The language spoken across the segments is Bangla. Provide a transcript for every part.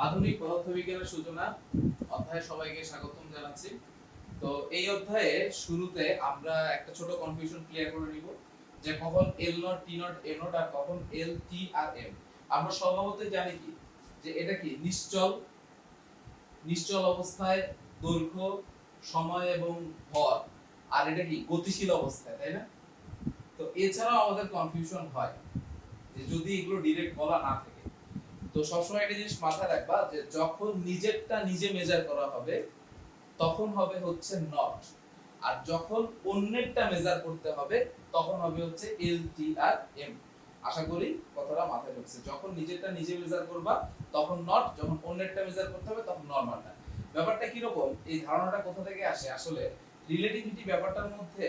আধুনিক পদার্থবিজ্ঞানের সূচনা অধ্যায়ে সবাইকে স্বাগতম জানাচ্ছি। তো এই অধ্যায়ে শুরুতে আমরা একটা ছোট কনফিউশন ক্লিয়ার করে নিব যে কখন L not T not A not আর কখন এল টি আর এম। আমরা স্বভাবতই জানি কি যে এটা কি নিশ্চল নিশ্চল অবস্থায় দৈর্ঘ্য সময় এবং ভর, আর এটা কি গতিশীল অবস্থায়, তাই না? তো এছাড়াও আমাদের কনফিউশন হয় যে যদি এগুলো ডিরেক্ট বলা না থাকে, তো সবসময় একটা জিনিস মাথায় রাখবা যে যখন নিজেরটা নিজে মেজার করা হবে তখন হবে হচ্ছে নট, আর যখন অন্যেরটা মেজার করতে হবে তখন হবে হচ্ছে এল টি আর এম। আশা করি কথাটা মাথায় ঢুকছে। যখন নিজেরটা নিজে মেজার করবা তখন নট, যখন অন্যেরটা মেজার করতে হবে তখন নরমালটা। ব্যাপারটা কি রকম, এই ধারণাটা কোথা থেকে আসে? আসলে রিলেটিভিটি ব্যাপারটার মধ্যে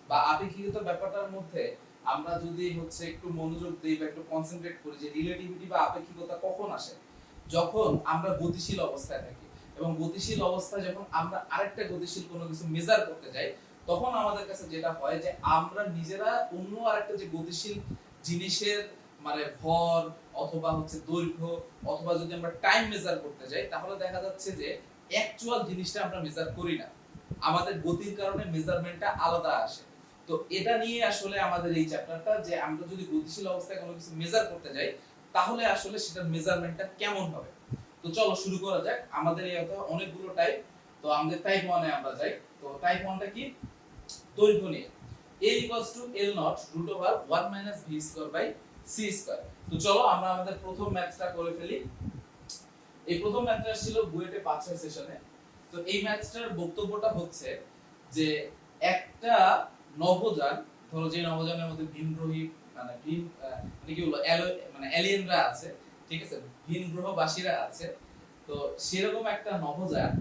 বা আপেক্ষিকতার ব্যাপারটার মধ্যে আমরা যদি হচ্ছে একটু মনোযোগ দিই বা একটু কনসেন্ট্রেট করি যে রিলেটিভিটি বা আপেক্ষিকতা কখন আসে, যখন আমরা গতিশীল অবস্থায় থাকি এবং গতিশীল অবস্থায় যখন আমরা আরেকটা গতিশীল কোনো কিছু মেজার করতে যাই তখন আমাদের কাছে যেটা হয় যে আমরা নিজেরা অন্য আরেকটা যে গতিশীল জিনিসের মানে ভর অথবা হচ্ছে দৈর্ঘ্য অথবা যদি আমরা টাইম মেজার করতে যাই তাহলে দেখা যাচ্ছে যে অ্যাকচুয়াল জিনিসটা আমরা মেজার করি না, আমাদের গতির কারণে মেজারমেন্টটা আলাদা আসে। তো এটা নিয়ে আসলে আমাদের এই চ্যাপ্টারটা, যে আমরা যদি গতিশীল অবস্থায় কোনো কিছু মেজার করতে যাই তাহলে আসলে সেটার মেজারমেন্টটা কেমন হবে। তো চলো শুরু করা যাক। আমাদের এই অনেকগুলো টাইপ, তো আমাদের টাইপ 1 এ আমরা যাই। তো টাইপ 1টা কি? দৈর্ঘ্য নিয়ে। a l naught root over 1 minus v square by c square। তো চলো আমরা আমাদের প্রথম ম্যাথটা করে ফেলি। এই প্রথম ম্যাথটা ছিল বুয়েটে 5-6 সেশনে। তো এই ম্যাথটার বক্তব্যটা হচ্ছে যে একটা নভোযান, ধরো যে নভোযানের মধ্যে ভিনগ্রহী মানে ভিন মানে কি বলবো মানে এলিয়েনরা আছে, ঠিক আছে, ভিন গ্রহবাসীরা আছে। তো সেরকম একটা নভোযান,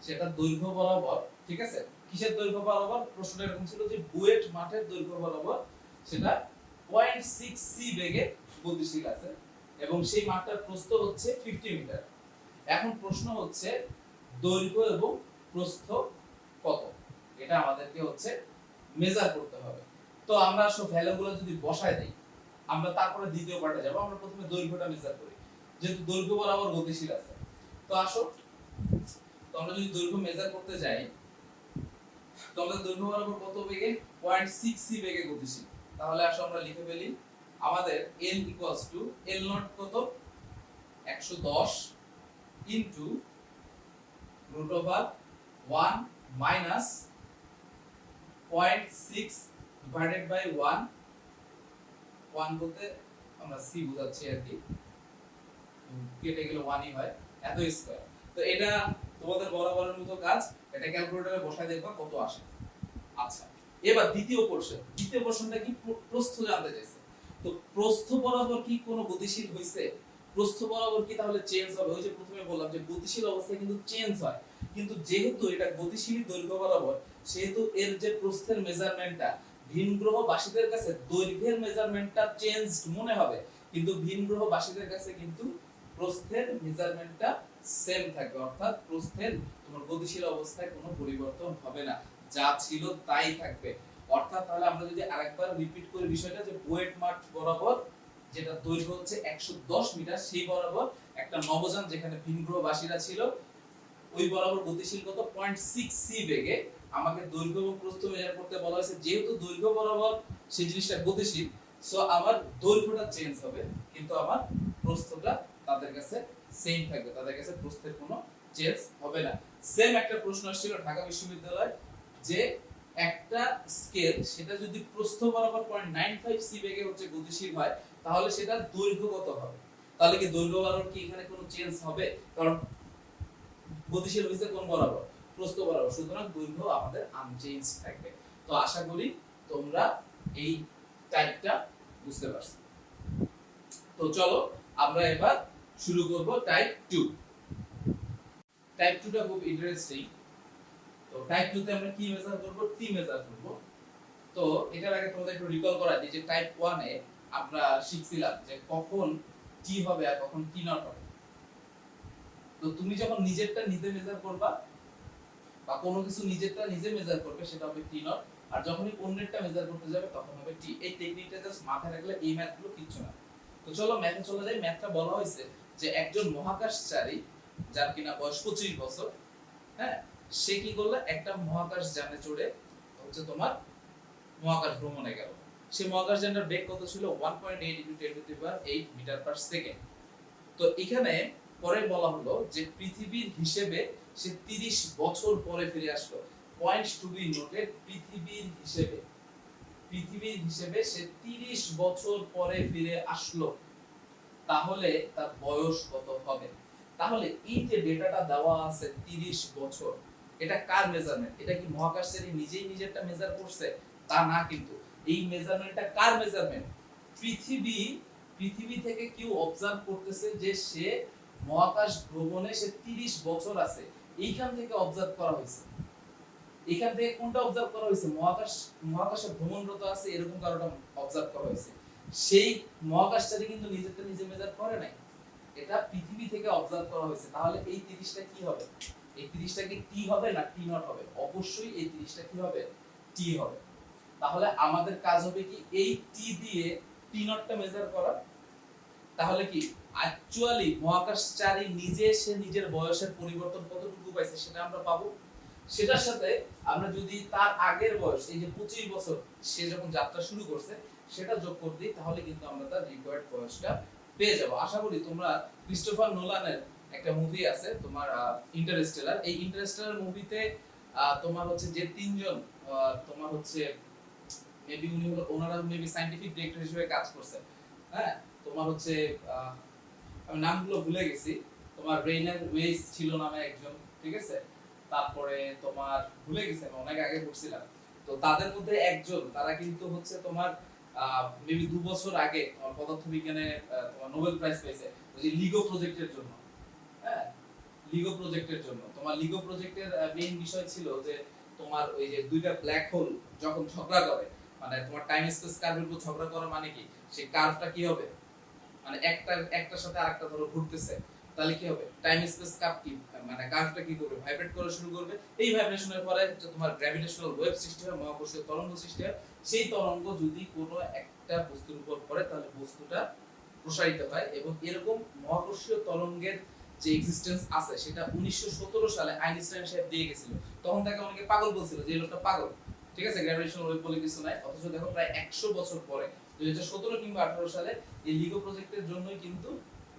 সেটা দৈর্ঘ্য বরাবর, ঠিক আছে, কিসের দৈর্ঘ্য বরাবর? প্রশ্নটা এরকম ছিল যে বুয়েট মাঠের দৈর্ঘ্য বরাবর সেটা 0.6 সি বেগে গতিশীল আছে এবং সেই মাঠটার প্রস্থ হচ্ছে 50 মিটার। এখন প্রশ্ন হচ্ছে দৈর্ঘ্য এবং প্রস্থ কত, এটা আমাদেরকে হচ্ছে মেজার করতে হবে। তো আমরা সব ভ্যালুগুলো যদি বসায় দেই, আমরা তারপরে দ্বিতীয় পার্টে যাব। আমরা প্রথমে দৈর্ঘ্যটা মেজার করি, যেহেতু দৈর্ঘ্য বরাবর গতিশীল আছে। তো আসো, তো আমরা যদি দৈর্ঘ্য মেজার করতে যাই, তো আমাদের দৈর্ঘ্য বরাবর কত বেগে? 0.6 সি বেগে গতিশীল। তাহলে আসো আমরা লিখে ফেলি, আমাদের l l নট কত? 110 into root over 1 minus 0.6 divided by 1 বলতে আমরা c বোঝাচ্ছি আর কি, কেটে গেলে 1ই হয়, এত স্কয়ার। তো এটা তোমাদের বরাবরের মতো কাজ, এটা ক্যালকুলেটরে বসায় দেখবা কত আসে। আচ্ছা, এবার দ্বিতীয় পোরশনটা কি? প্রস্থ জানতে চাইছে। তো প্রস্থ বরাবর কি কোনো গতিশীল হইছে? প্রস্থ বরাবর কি তাহলে চেঞ্জ হবে? ওই যে প্রথমে বললাম যে গতিশীল অবস্থায় কিন্তু চেঞ্জ হয়, কিন্তু যেহেতু এটা গতিশীল দৈর্ঘ্য বরাবর, সেহেতু এর যে প্রস্থের মেজারমেন্টটা ভিন গ্রহবাসীদের কাছে দৈর্ঘ্যের মেজারমেন্টটা চেঞ্জড মনে হবে, কিন্তু ভিন গ্রহবাসীদের কাছে কিন্তু প্রস্থের মেজারমেন্টটা সেম থাকবে, অর্থাৎ প্রস্থের তোমার গতিশীল অবস্থায় কোনো পরিবর্তন হবে না, যা ছিল তাই থাকবে। অর্থাৎ তাহলে আমরা যদি আরেকবার রিপিট করি বিষয়টা, যে বুয়েট মাঠ বরাবর যেটা দৈর্ঘ্য হচ্ছে 110 মিটার, সেই বরাবর একটা নভোযান যেখানে ভিনগ্রহবাসীরা ছিল, ওই বরাবর গতিশীল কত? 0.6 সি বেগে। আমাকে দৈর্ঘ্য এবং প্রস্থ মেজার করতে বলা হয়েছে, যেহেতু দৈর্ঘ্য বরাবর সেই জিনিসটা গতিশীল, সো আমার দৈর্ঘ্যটা চেঞ্জ হবে কিন্তু আমার প্রস্থটা তাদের কাছে সেম থাকবে, তাদের কাছে প্রস্থের কোনো চেঞ্জ হবে না। সেম একটা প্রশ্ন আসছিল ঢাকা বিশ্ববিদ্যালয়, যে একটা স্কেল সেটা যদি প্রস্থ বরাবর 0.95 সি বেগে হচ্ছে গতিশীল হয়, তাহলে সেটার দৈর্ঘ্য কত হবে? তাহলে কি দৈর্ঘ্য বরাবর কি এখানে কোনো চেঞ্জ হবে? কারণ গতিশীল হইছে কোন বরাবর? প্রস্থ বরাবর, সুতরাং দৈর্ঘ্য আমাদের আনচেঞ্জ থাকবে। তো আশা করি তোমরা এই টাইপটা বুঝতে পারছো। তো চলো আমরা এবার শুরু করব টাইপ 2। টাইপ 2টা খুব ইন্টারেস্টিং। তো টাইপ 2 তে আমরা কি মেজার করব? টি মেজার করব। তো এটার আগে তোমাদের একটু রিকল করা দিই যে টাইপ 1 এ আমরা শিখছিলাম যে কখন টি হবে আর কখন টি নট হবে। তো তুমি যখন নিজেরটা নিজে মেজার করবা বা কোনো কিছু নিজেরটা নিজে মেজার করবে সেটা হবে টি নট, আর যখনই অন্যেরটা মেজার করতে যাবে তখন হবে টি। এই টেকনিকটা জাস্ট মাথায় রাখলে এই ম্যাথগুলো কিচ্ছু না। তো চলো ম্যাথে চলে যাই। ম্যাথটা বলা হয়েছে যে একজন মহাকাশচারী যার কিনা বয়স 25 বছর, হ্যাঁ, সে কি করলো, একটা মহাকাশ যানে চড়ে হচ্ছে তোমার মহাকাশ ভ্রমণে গেল। সেই মহাকাশ যানটার বেগ কত ছিল, 1.8 × 10⁸ মিটার পার সেকেন্ড। তো এখানে পরে বলা হলো যে পৃথিবীর হিসেবে সে 30 বছর পরে ফিরে আসলো। পয়েন্ট টু বি নোটেড, পৃথিবীর হিসেবে সে 30 বছর পরে ফিরে আসলো। তাহলে তার বয়স কত হবে? তাহলে এই যে ডেটাটা দেওয়া আছে 30 বছর, এটা কার মেজারমেন্ট? এটা কি মহাকাশচারী নিজেই নিজেরটা মেজার করছে? তা না, কিন্তু এই মেজারমেন্টটা কার মেজারমেন্ট? পৃথিবী থেকে কেউ অবজার্ভ করতেছে যে সে মহাকাশ ভ্রমণে সে 30 বছর আছে, এইখান থেকে অবজার্ভ করা হয়েছে। এখান থেকে কোনটা অবজার্ভ করা হয়েছে? মহাকাশে ভ্রমণরত আছে এরকম কারোটা অবজার্ভ করা হয়েছে। সেই মহাকাশচারী কিন্তু নিজেরটা নিজে মেজার করে নাই, এটা পৃথিবী থেকে অবজার্ভ করা হয়েছে। তাহলে এই 30টা কি হবে? এই 30টা কি টি হবে না টি নট হবে? অবশ্যই এই 30টা কি হবে? টি হবে। তাহলে আমাদের কাজ হবে কি, এই টি দিয়ে টি নটটা মেজার করা। তাহলে কি অ্যাকচুয়ালি মহাকাশচারী নিজে সে নিজের বয়সের পরিবর্তন কতটুকু পাইছে সেটা আমরা পাবো। সেটার সাথে আমরা যদি তার আগের বয়স, এই যে 25 বছর সে যখন যাত্রা শুরু করছে, সেটা যোগ করে দিই, তাহলে কিন্তু আমরা তার রিকোয়ার্ড বয়সটা পেয়ে যাব। আশা করি তোমরা ক্রিস্টোফার নোলানের একটা মুভি আছে তোমার ইন্টারস্টেলার, এই ইন্টারস্টেলার মুভিতে তোমার হচ্ছে যে তিনজন তোমার হচ্ছে মেবি উনি হলো ওনারা মেবি সায়েন্টিফিক ডিরেক্টর হিসেবে কাজ করছে, হ্যাঁ, তোমার হচ্ছে আমি নামগুলো ভুলে গেছি। তোমার রেইনার ওয়েস ছিল নামে একজন, ঠিক আছে, তারপরে তোমার ভুলে গেছি, আমি অনেক আগে পড়ছিলাম। তো তাদের মধ্যে একজন, তারা কিন্তু হচ্ছে তোমার মেবি 2 বছর আগে তোমার পদার্থবিজ্ঞানে তোমার নোবেল প্রাইজ পেয়েছে ওই যে লিগো প্রজেক্টের জন্য। হ্যাঁ, লিগো প্রজেক্টের জন্য তোমার লিগো প্রজেক্টের মেইন বিষয় ছিল যে তোমার ওই যে দুইটা ব্ল্যাক হোল যখন ঝগড়া করে, মানে তোমার টাইম স্পেস কার্ভের উপর ঝগড়া করা মানে কি, সেই কার্ভটা কি হবে, মানে একটার সাথে আরেকটা ধরো ঘুরতেছে, তাহলে কি হবে, টাইম স্পেস কার্ভ কি মানে কার্ভটা কি করবে, ভাইব্রেট করা শুরু করবে। এই ভাইব্রেশনের ফলে তোমার গ্র্যাভিটেশনাল ওয়েভ সৃষ্টি হয়, মহাকর্ষীয় তরঙ্গ সৃষ্টি হয়। সেই তরঙ্গ যদি কোনো একটা বস্তুর উপর পড়ে তাহলে বস্তুটা প্রসারিত হয়, এবং এরকম মহাকর্ষীয় তরঙ্গের যে এক্সিস্টেন্স আছে সেটা 1917 সালে আইনস্টাইন সাহেব দিয়ে গেছিল। তখন তাকে অনেকে পাগল বলছিল যে এই লোকটা পাগল, ঠিক আছে, গ্র্যাভিটেশনাল ওয়েভ বলে কিছু নাই। অথচ দেখো প্রায় 100 বছর পরে 2017 কিংবা 18 সালে এই লিগো প্রজেক্টের জন্যই কিন্তু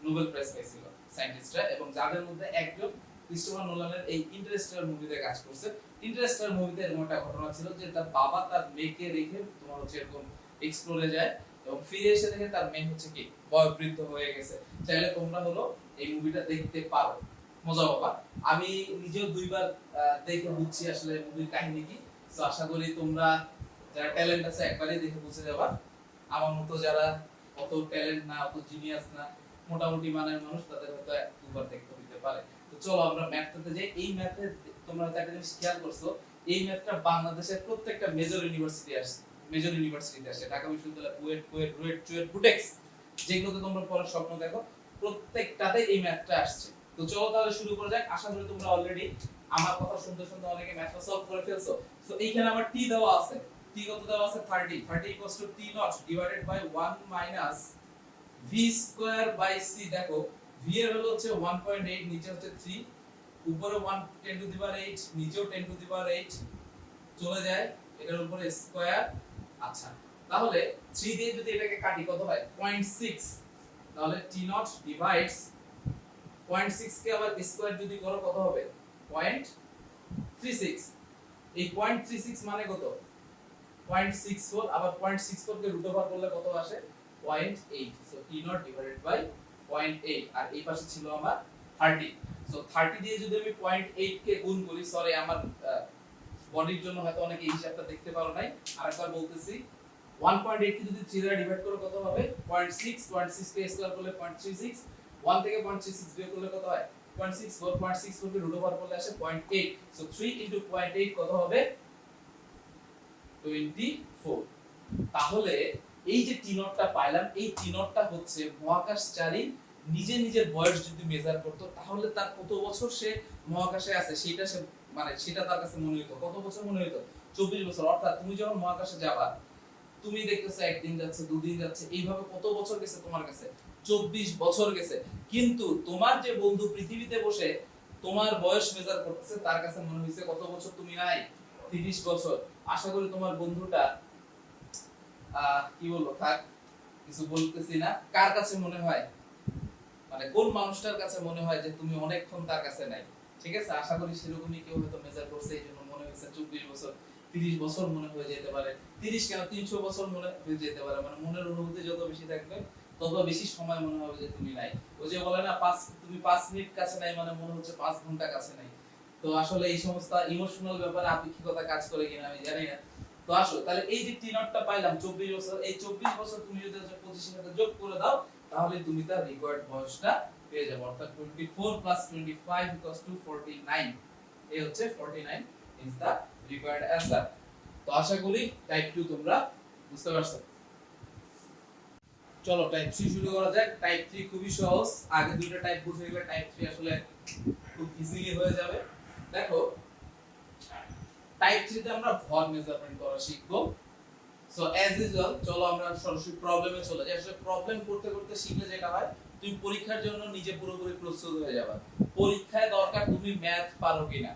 নোবেল প্রাইজ পেয়েছিল সায়েন্টিস্টরা, এবং যাদের মধ্যে একজন ক্রিস্টোফার নোলানের এই ইন্টারস্টেলার মুভিতে কাজ করছে। ইন্টারস্টেলার মুভিতে এরকম একটা ঘটনা ছিল যে তার বাবা তার মেয়েকে রেখে তোমার হচ্ছে এরকম এক্সপ্লোরে যায়, এবং ফিরে এসে দেখে তার মেয়ে হচ্ছে কি বয়োবৃদ্ধ হয়ে গেছে। চাইলে তোমরা হলো এই মুভিটা দেখতে পারো, মজা পাবা। আমি নিজেও 2বার দেখে বুঝছি আসলে মুভির কাহিনী কি। তো আশা করি তোমরা যারা ট্যালেন্ট আছে একবারই দেখে বুঝে যাবা। আমার মতো যারা অত ট্যালেন্ট না, অত জিনিয়াস না, মোটামুটি মানের মানুষ, তাদের হয়তো 2বার দেখতে হইতে পারে। তো চলো আমরা ম্যাথটাতে যাই। এই ম্যাথে তোমরা হয়তো একটা জিনিস খেয়াল করছো, এই ম্যাথটা বাংলাদেশের প্রত্যেকটা মেজর ইউনিভার্সিটিতে আসে। ঢাকা বিশ্ববিদ্যালয়, বুয়েট, রুয়েট, চুয়েট, বুটেক্স, যেগুলোতে তোমরা পড়ার স্বপ্ন দেখো, প্রত্যেকটাতে এই ম্যাথটা আসছে। তো চলো তাহলে শুরু করা যাক। আশা করি তোমরা অলরেডি আমার কথা শুনতে শুনতে অনেকে ম্যাথটা সলভ করে ফেলছো। সো এইখানে আমার টি দেওয়া আছে, টি কত দেওয়া আছে, 30 = t naught divided by 1 minus v square by c। দেখো v এর হলো হচ্ছে 1.8, নিচে হচ্ছে 3, উপরে 1 10 টু দি পাওয়ার 8, নিচেও 10 টু দি পাওয়ার 8 চলে যায়, এটার উপরে স্কয়ার। আচ্ছা, তাহলে 3 দিয়ে যদি এটাকে কাটি কত হয়, 0.6। তাহলে t নট ডিভাইডস 0.6 কে আবার স্কয়ার যদি করো কত হবে, 0.36। এই 0.36 মানে কত, 0.64, আবার 0.64 কে রুট ওভার করলে কত আসে, 0.8। So t naught divided by 0.8, আর এই পাশে ছিল আমার 30। সো 30 দিয়ে যদি আমি 0.8 কে গুণ করি, সরি আমার বডির জন্য হয়তো অনেকে এই হিসাবটা দেখতে পারো নাই, আরেকবার বলতেছি, 1.8 কে যদি 3 দ্বারা ডিভাইড করো কত হবে, 0.6, 0.6 কে স্কয়ার করলে 0.36, 1 থেকে 0.36 বিয়োগ করলে কত হয়, 0.64, 0.64 কে রুট ওভার করলে আসে 0.8। সো 3 * 0.8 কত হবে, 24। তাহলে এই যে টি নটটা পাইলাম, এই টি নটটা হচ্ছে মহাকাশচারী নিজে নিজের বয়স যদি মেজার করতো, তাহলে তার কত বছর সে মহাকাশে আছে সেটা সে মানে সেটা তার কাছে মনে হইতো। কত বছর মনে হইতো, 24 বছর। অর্থাৎ তুমি যখন মহাকাশে যাবা, তুমি দেখতেছো একদিন যাচ্ছে, দুদিন যাচ্ছে, এইভাবে কত বছর গেছে তোমার কাছে, 24 বছর গেছে, কিন্তু তোমার যে বন্ধু পৃথিবীতে বসে তোমার বয়স মেজার করতেছে তার কাছে মনে হইছে কত বছর তুমি নাই? 30 বছর। আশা করি তোমার বন্ধুটা কি বলবো, থাক কিছু বলতেছি না। কার কাছে মনে হয়, মানে কোন মানুষটার কাছে মনে হয় যে তুমি অনেকক্ষণ তার কাছে নাই? ঠিক আছে, আশা করি সেরকমই কেউ হয়তো মেজার করছে, এই জন্য মনে হয়েছে 24 বছর। 30 বছর মনে হয়ে যেতে পারে, 30 কেন 300 বছর মনে হয়ে যেতে পারে। মানে মনের অনুভূতি যত বেশি থাকবে তত বেশি সময় মনে হবে যে তুমি নাই। ওই যে বলে না, তুমি 5 মিনিট কাছে নাই মানে মনে হচ্ছে 5 ঘন্টা কাছে নাই। তো আসলে এই সমস্ত ইমোশনাল ব্যাপারে আপেক্ষিকতা কাজ করে কিনা আমি জানি না। তো আসো তাহলে এই যে টি নটটা পাইলাম 24 বছর, এই 24 বছর তুমি যদি 25 এর সাথে যোগ করে দাও তাহলে তুমি তার রিকোয়ার্ড বয়সটা পেয়ে যাবে, অর্থাৎ 24 + 25 = 49। এই হচ্ছে 49 ইজ দা রিকোয়ার্ড অ্যানসার। তো আশা করি টাইপ 2 তোমরা বুঝতে পারছো। চলো টাইপ 3 শুরু করা যাক। টাইপ 3 খুবই সহজ, আগে দুইটা টাইপ বুঝে গেলে টাইপ 3 আসলে খুব ইজিলি হয়ে যাবে। দেখো টাইপ 3 তে আমরা ভর মেজারমেন্ট করা শিখবো। সো অ্যাজ ইউজুয়াল চলো আমরা সরাসরি প্রবলেমে চলে যাই। আসলে প্রবলেম করতে করতে শিখলে যেটা হয়, তুমি পরীক্ষার জন্য নিজে পুরোপুরি প্রস্তুত হয়ে যাবে। পরীক্ষায় দরকার তুমি ম্যাথ পারো কিনা।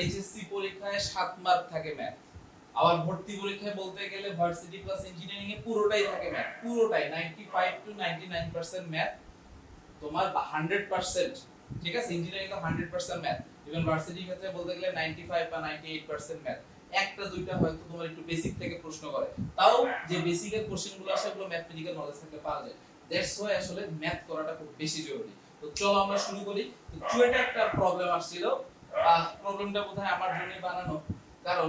এইচএসসি পরীক্ষায় 7 মার্ক থাকে ম্যাথ, আবার ভর্তি পরীক্ষায় বলতে গেলে ভার্সিটি প্লাস ইঞ্জিনিয়ারিং এ পুরোটাই থাকে ম্যাথ, পুরোটাই 95 to 99% ম্যাথ তোমার, বা 100%। ঠিক আছে, ইঞ্জিনিয়ারিং এ 100% ম্যাথ, ইভেন ভার্সিটির ক্ষেত্রে বলতে গেলে 95 বা 98% ম্যাথ। একটা দুইটা হয়তো তোমার একটু বেসিক থেকে প্রশ্ন করে, তাও যে বেসিকের কোশ্চেনগুলো আসে ওগুলো ম্যাথমেটিক্যাল নলেজ থেকে পাওয়া যায়। দ্যাটস ওয়াই আসলে ম্যাথ করাটা খুব বেশি জরুরি। তো চলো আমরা শুরু করি। তো চুয়েটে একটা প্রবলেম আসছিল, প্রবলেমটা বোধহয় আমার জন্যই বানানো, কারণ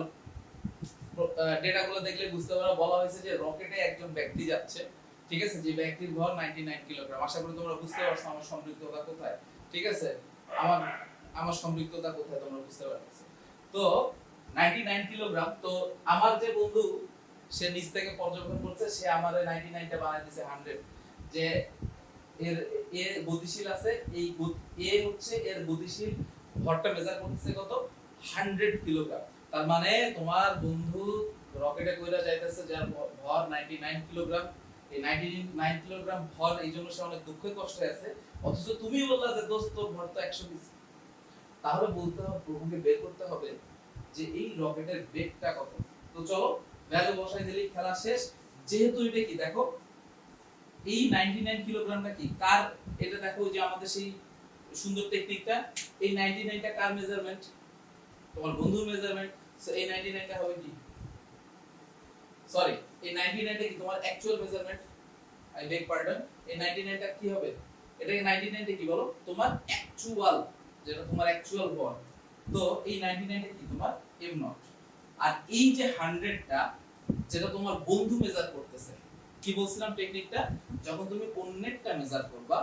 ডেটাগুলো দেখলে বুঝতে পারো। বলা হয়েছে যে রকেটে একজন ব্যক্তি যাচ্ছে, ঠিক আছে, যে ব্যক্তির ভর 99 কিলোগ্রাম। আশা করি তোমরা বুঝতে পারছো আমার সম্পৃক্ততা কোথায়। ঠিক আছে, আমার আমার সম্পৃক্ততা কোথায় তোমরা বুঝতে পারছো। তো 99 কিলোগ্রাম, তো আমার যে বন্ধু সে নিচ থেকে পর্যবেক্ষণ করছে, সে আমারে 99 টা বানাই দিয়েছে 100। যে এর এ গতিশীল আছে, এই এ হচ্ছে এর গতিশীল ভরটা মেজার করতেছে কত, 100 কিলোগ্রাম। তার মানে তোমার বন্ধু রকেটে কইরা যাইতেছে যার ভর 99 কিলোগ্রাম। এই 99 কিলোগ্রাম ভর, এই জন্য সে অনেক দুঃখে কষ্টে আছে। অথচ তুমি বললা যে দোস্ত তোর ভর তো 100 কেজি। তাহলে বলতে হবে, প্রভুকে বের করতে হবে যে এই রকেটের বেগটা কত। তো চলো ভ্যালু বসাই দিলেই খেলা শেষ। যেহেতু এটা কি দেখো, এই 99 কিলোগ্রামটা কি কার, এটা দেখো যে আমাদের সেই সুন্দর টেকনিকটা, এই 99 টা কার মেজারমেন্ট, তোমার বন্ধুর মেজারমেন্ট। সো এই 99 টা হবে কি, সরি এই 99 টা কি তোমার actual measurement, I beg pardon. এই 99 টা কি হবে, এটাকে 99 টা কি বলো, তোমার অ্যাকচুয়াল, যেটা তোমার অ্যাকচুয়াল ভর। তো এই 99 টা কি তোমার m নট। আর এই যে 100 টা যেটা তোমার বন্ধু মেজার করতেছে, কি বলছিলাম টেকনিকটা, যখন তুমি অন্যেরটা মেজার করবা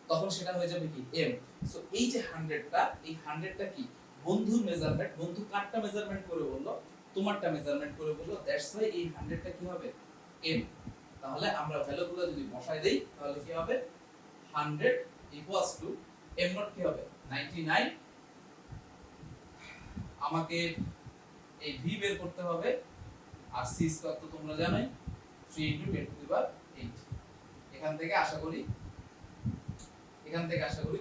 তখন সেটা হয়ে যাবে কি m। সো এই যে 100 টা, এই 100 টা কি বন্ধুর মেজারমেন্ট। বন্ধু কারটা মেজারমেন্ট করে বললো, তোমারটা মেজারমেন্ট করে বললো, দ্যাটস ওয়াই এই 100 টা কি হবে m। তাহলে আমরা ভ্যালুগুলো যদি বসাই দেই তাহলে কি হবে, 100 ইকুয়ালস টু m নট কি হবে 99। আমাকে এই v বের করতে হবে, আর c স্কয়ার তো তোমরা জানোই 3 * 10⁸। এখান থেকে আশা করি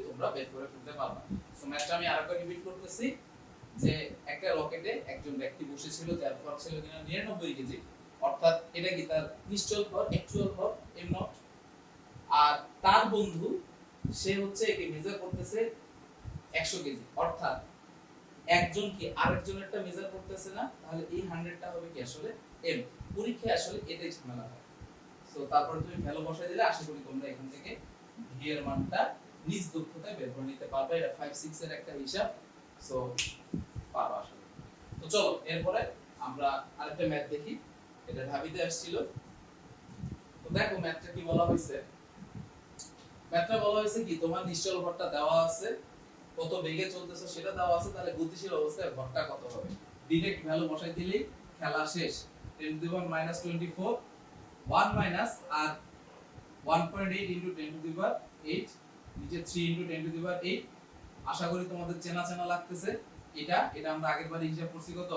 তোমরা বের করে ফেলতে পারবে। সো ম্যাথটা আমি আরেকবার রিপিট করতেছি যে একটা রকেটে একজন ব্যক্তি বসেছিল যার ভর ছিল কিনা 99 কেজি, অর্থাৎ এটা কি তার নিশ্চল ভর, অ্যাকচুয়াল ভর m নট। আর তার বন্ধু সে হচ্ছে একে মেজার করতেছে 100 কেজি, অর্থাৎ একজন কি আরেকজনেরটা মেজার করতেছে না, তাহলে এই 100 টা হবে কি আসলে m। পরীক্ষায় আসলে এটাই ঝামেলা হয়। সো তারপরে তুমি ভ্যালু বসাই দিলে আশা করি তোমরা এখান থেকে v এর মানটা নিজ দক্ষতায় বের করে নিতে পারবে। এটা 5 6 এর একটা হিসাব। সো পারবা আশা করি। তো চলো এরপরে আমরা আরেকটা ম্যাথ দেখি, এটা ঢাবিতে আসছিল। তো দেখো ম্যাথটা কি বলা হয়েছে, ম্যাথটা বলা হয়েছে কি তোমার নিশ্চল ভরটা দেওয়া আছে, কত বেগে চলতেছে সেটা দেওয়া আছে, তাহলে গতিশীল অবস্থায় ভরটা কত হবে। ডাইরেক্ট ভ্যালু বসাই দিলেই খেলা শেষ। 10 টু দি পাওয়ার -24 1 মাইনাস আর 1.8 ইনটু 10 টু দি পাওয়ার 8 নিচে 3 ইনটু 10 টু দি পাওয়ার 8। আশা করি তোমাদের চেনা চেনা লাগতেছে। এটা আমরা আগের বার হিসাব করছি কত,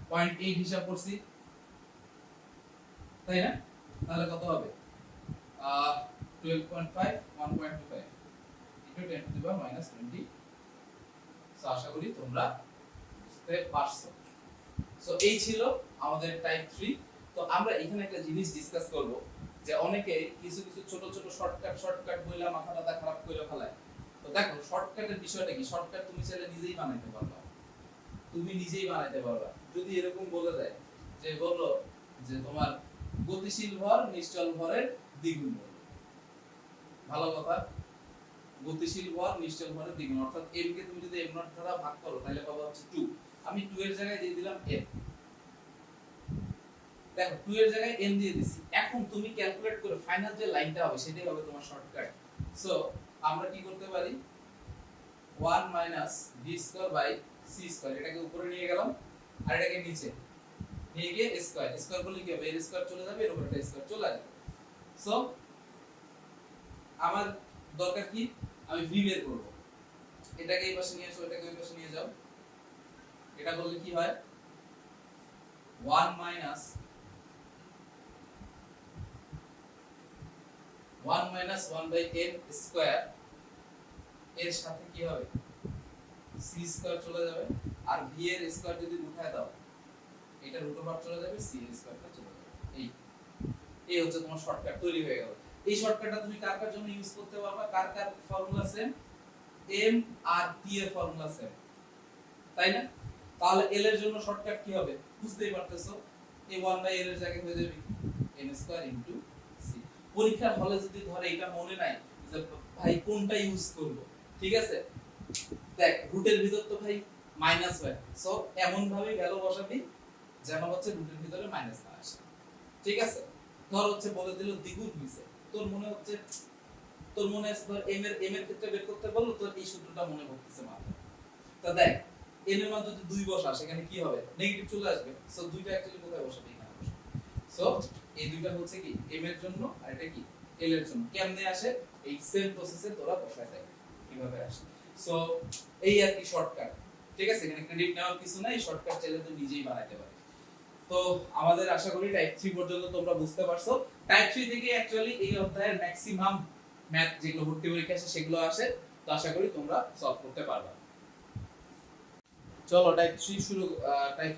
0.8 হিসাব করছি, তাই না? তাহলে কত হবে 12.5 1.25 into 10 to the power minus 20। So আশা করি তোমরা বুঝতে পারছো। সো এই ছিল আমাদের টাইপ 3। তো আমরা এখানে একটা জিনিস ডিসকাস করব যে অনেকে কিছু কিছু ছোট ছোট শর্টকাট বইলা মাথাটা খারাপ করে ফেলায়। তো দেখো শর্টকাটের বিষয়টা কি, শর্টকাট তুমি চাইলে নিজেই বানাইতে পারবা, তুমি নিজেই বানাইতে পারবা। যদি এরকম বলে দেয় যে বললো যে তোমার গতিশীল ভর নিশ্চল ভরের দ্বিগুণ বল, ভালো কথা, গতিশীল ভর নিশ্চল ভরের দ্বিগুণ, অর্থাৎ m কে তুমি যদি m নট দ্বারা ভাগ করো তাহলে পাবো হচ্ছে 2। আমি 2 এর জায়গায় দিয়ে দিলাম m, দেখো 2 এর জায়গায় m দিয়ে দিছি। এখন তুমি ক্যালকুলেট করে ফাইনাল যে লাইনটা হবে সেটাই হবে তোমার শর্টকাট। সো আমরা কি করতে পারি, 1 minus b square by c square, এটাকে উপরে নিয়ে গেলাম আর এটাকে নিচে নিয়ে গিয়ে স্কয়ার, স্কয়ার করলে কি হবে, এর স্কয়ার চলে যাবে, এর উপরে একটা স্কয়ার চলে আসবে। সো আমার দরকার কি, আমি v বের করব, এটাকে এই পাশে নিয়ে আসো, এটাকে ওই পাশে নিয়ে যাও। এটা করলে কি হয়, 1 মাইনাস 1 বাই m স্কয়ার এর সাথে কি হবে, c স্কয়ার চলে যাবে, আর v এর স্কয়ার যদি উঠায় দাও এটা রুট ওভার চলে যাবে, c এর স্কয়ারটা চলে যাবে। এই হচ্ছে তোমার শর্টকাট তৈরি হয়ে গেল। এই শর্টকাটটা তুমি কার কার জন্য ইউজ করতে পারবা, কার কার ফর্মুলা সেম, m আর t এর ফর্মুলা সেম, তাই না? তাহলে l এর জন্য শর্টকাট কি হবে বুঝতেই পারতেছো, এই 1 বাই l এর জায়গায় হয়ে যাবে m স্কয়ার ইনটু c। পরীক্ষার হলে যদি ধরে এটা মনে নাই যে ভাই কোনটা ইউজ করব, ঠিক আছে, দেখ রুটের ভিতর তো ভাই মাইনাস হয়, সো এমন ভাবে ভ্যালু বসাবি যেন হচ্ছে রুটের ভিতরে মাইনাস না আসে, ঠিক আছে। ধর হচ্ছে বলে দিল দ্বিগুণ হইছে, তোর মনে হচ্ছে ধর m এর ক্ষেত্রে বের করতে বললো, তোর এই সূত্রটা মনে পড়তেছে মাথায়। তো দেখ n এর মান যদি 2 বসা সেখানে কি হবে, নেগেটিভ চলে আসবে। সো দুইটা অ্যাকচুয়ালি কোথায় বসাবে, এখানে বসাবে। সো এই দুইটা হচ্ছে কি m এর জন্য আর এটা কি l এর জন্য। কেমনে আসে, এই সেম প্রসেসে তোরা বসায় দেখ কিভাবে আসে। সো এই আর কি শর্টকাট, ঠিক আছে, এখানে ক্রেডিট নেওয়ার কিছু নাই, শর্টকাট চাইলে তুই নিজেই বানাইতে পারিস। তো আমাদের আশা করি টাইপ 3 পর্যন্ত তোমরা বুঝতে পারছো। টাইপ 3 থেকে অ্যাকচুয়ালি এই অধ্যায়ের ম্যাক্সিমাম ম্যাথ যেগুলো ভর্তি পরীক্ষা আসে সেগুলো আসে, তো আশা করি তোমরা সলভ করতে পারবে। চলো টাইপ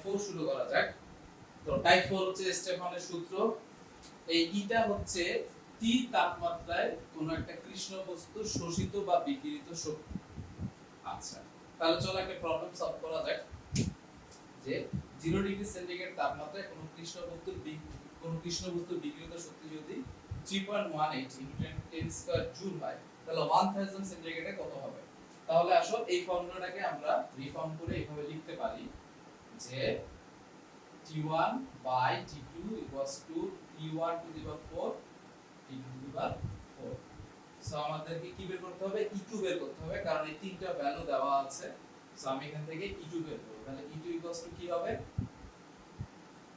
4 শুরু করা যাক। তো টাইপ 4 হচ্ছে স্টেফানের সূত্র। এই ইটা হচ্ছে T তাপমাত্রায় কোনো একটা কৃষ্ণ বস্তু শোষিত বা বিকিরিত শক্তি। আচ্ছা তাহলে চলো একটা প্রবলেম সলভ করা যাক, যে 0 ডিগ্রি সেন্টিগ্রেড তাপমাত্রায় কোনো কৃষ্ণ বস্তুর বিকিরিত শক্তি যদি 3.18 × 10 স্কয়ার জুল হয় তাহলে 1000 সেন্টিগ্রেডে কত হবে। তাহলে আসো এই ফর্মুলাটাকে আমরা রিফর্ম করে এইভাবে লিখতে পারি যে T1 by T2 T1 to the power 4 T2 to the power 4। So আমাদেরকে কি বের করতে হবে, E2 বের করতে হবে, কারণ এই তিনটা ভ্যালু দেওয়া আছে। সো আমি এখান থেকে E2 বের করব, তাহলে E2 কি হবে,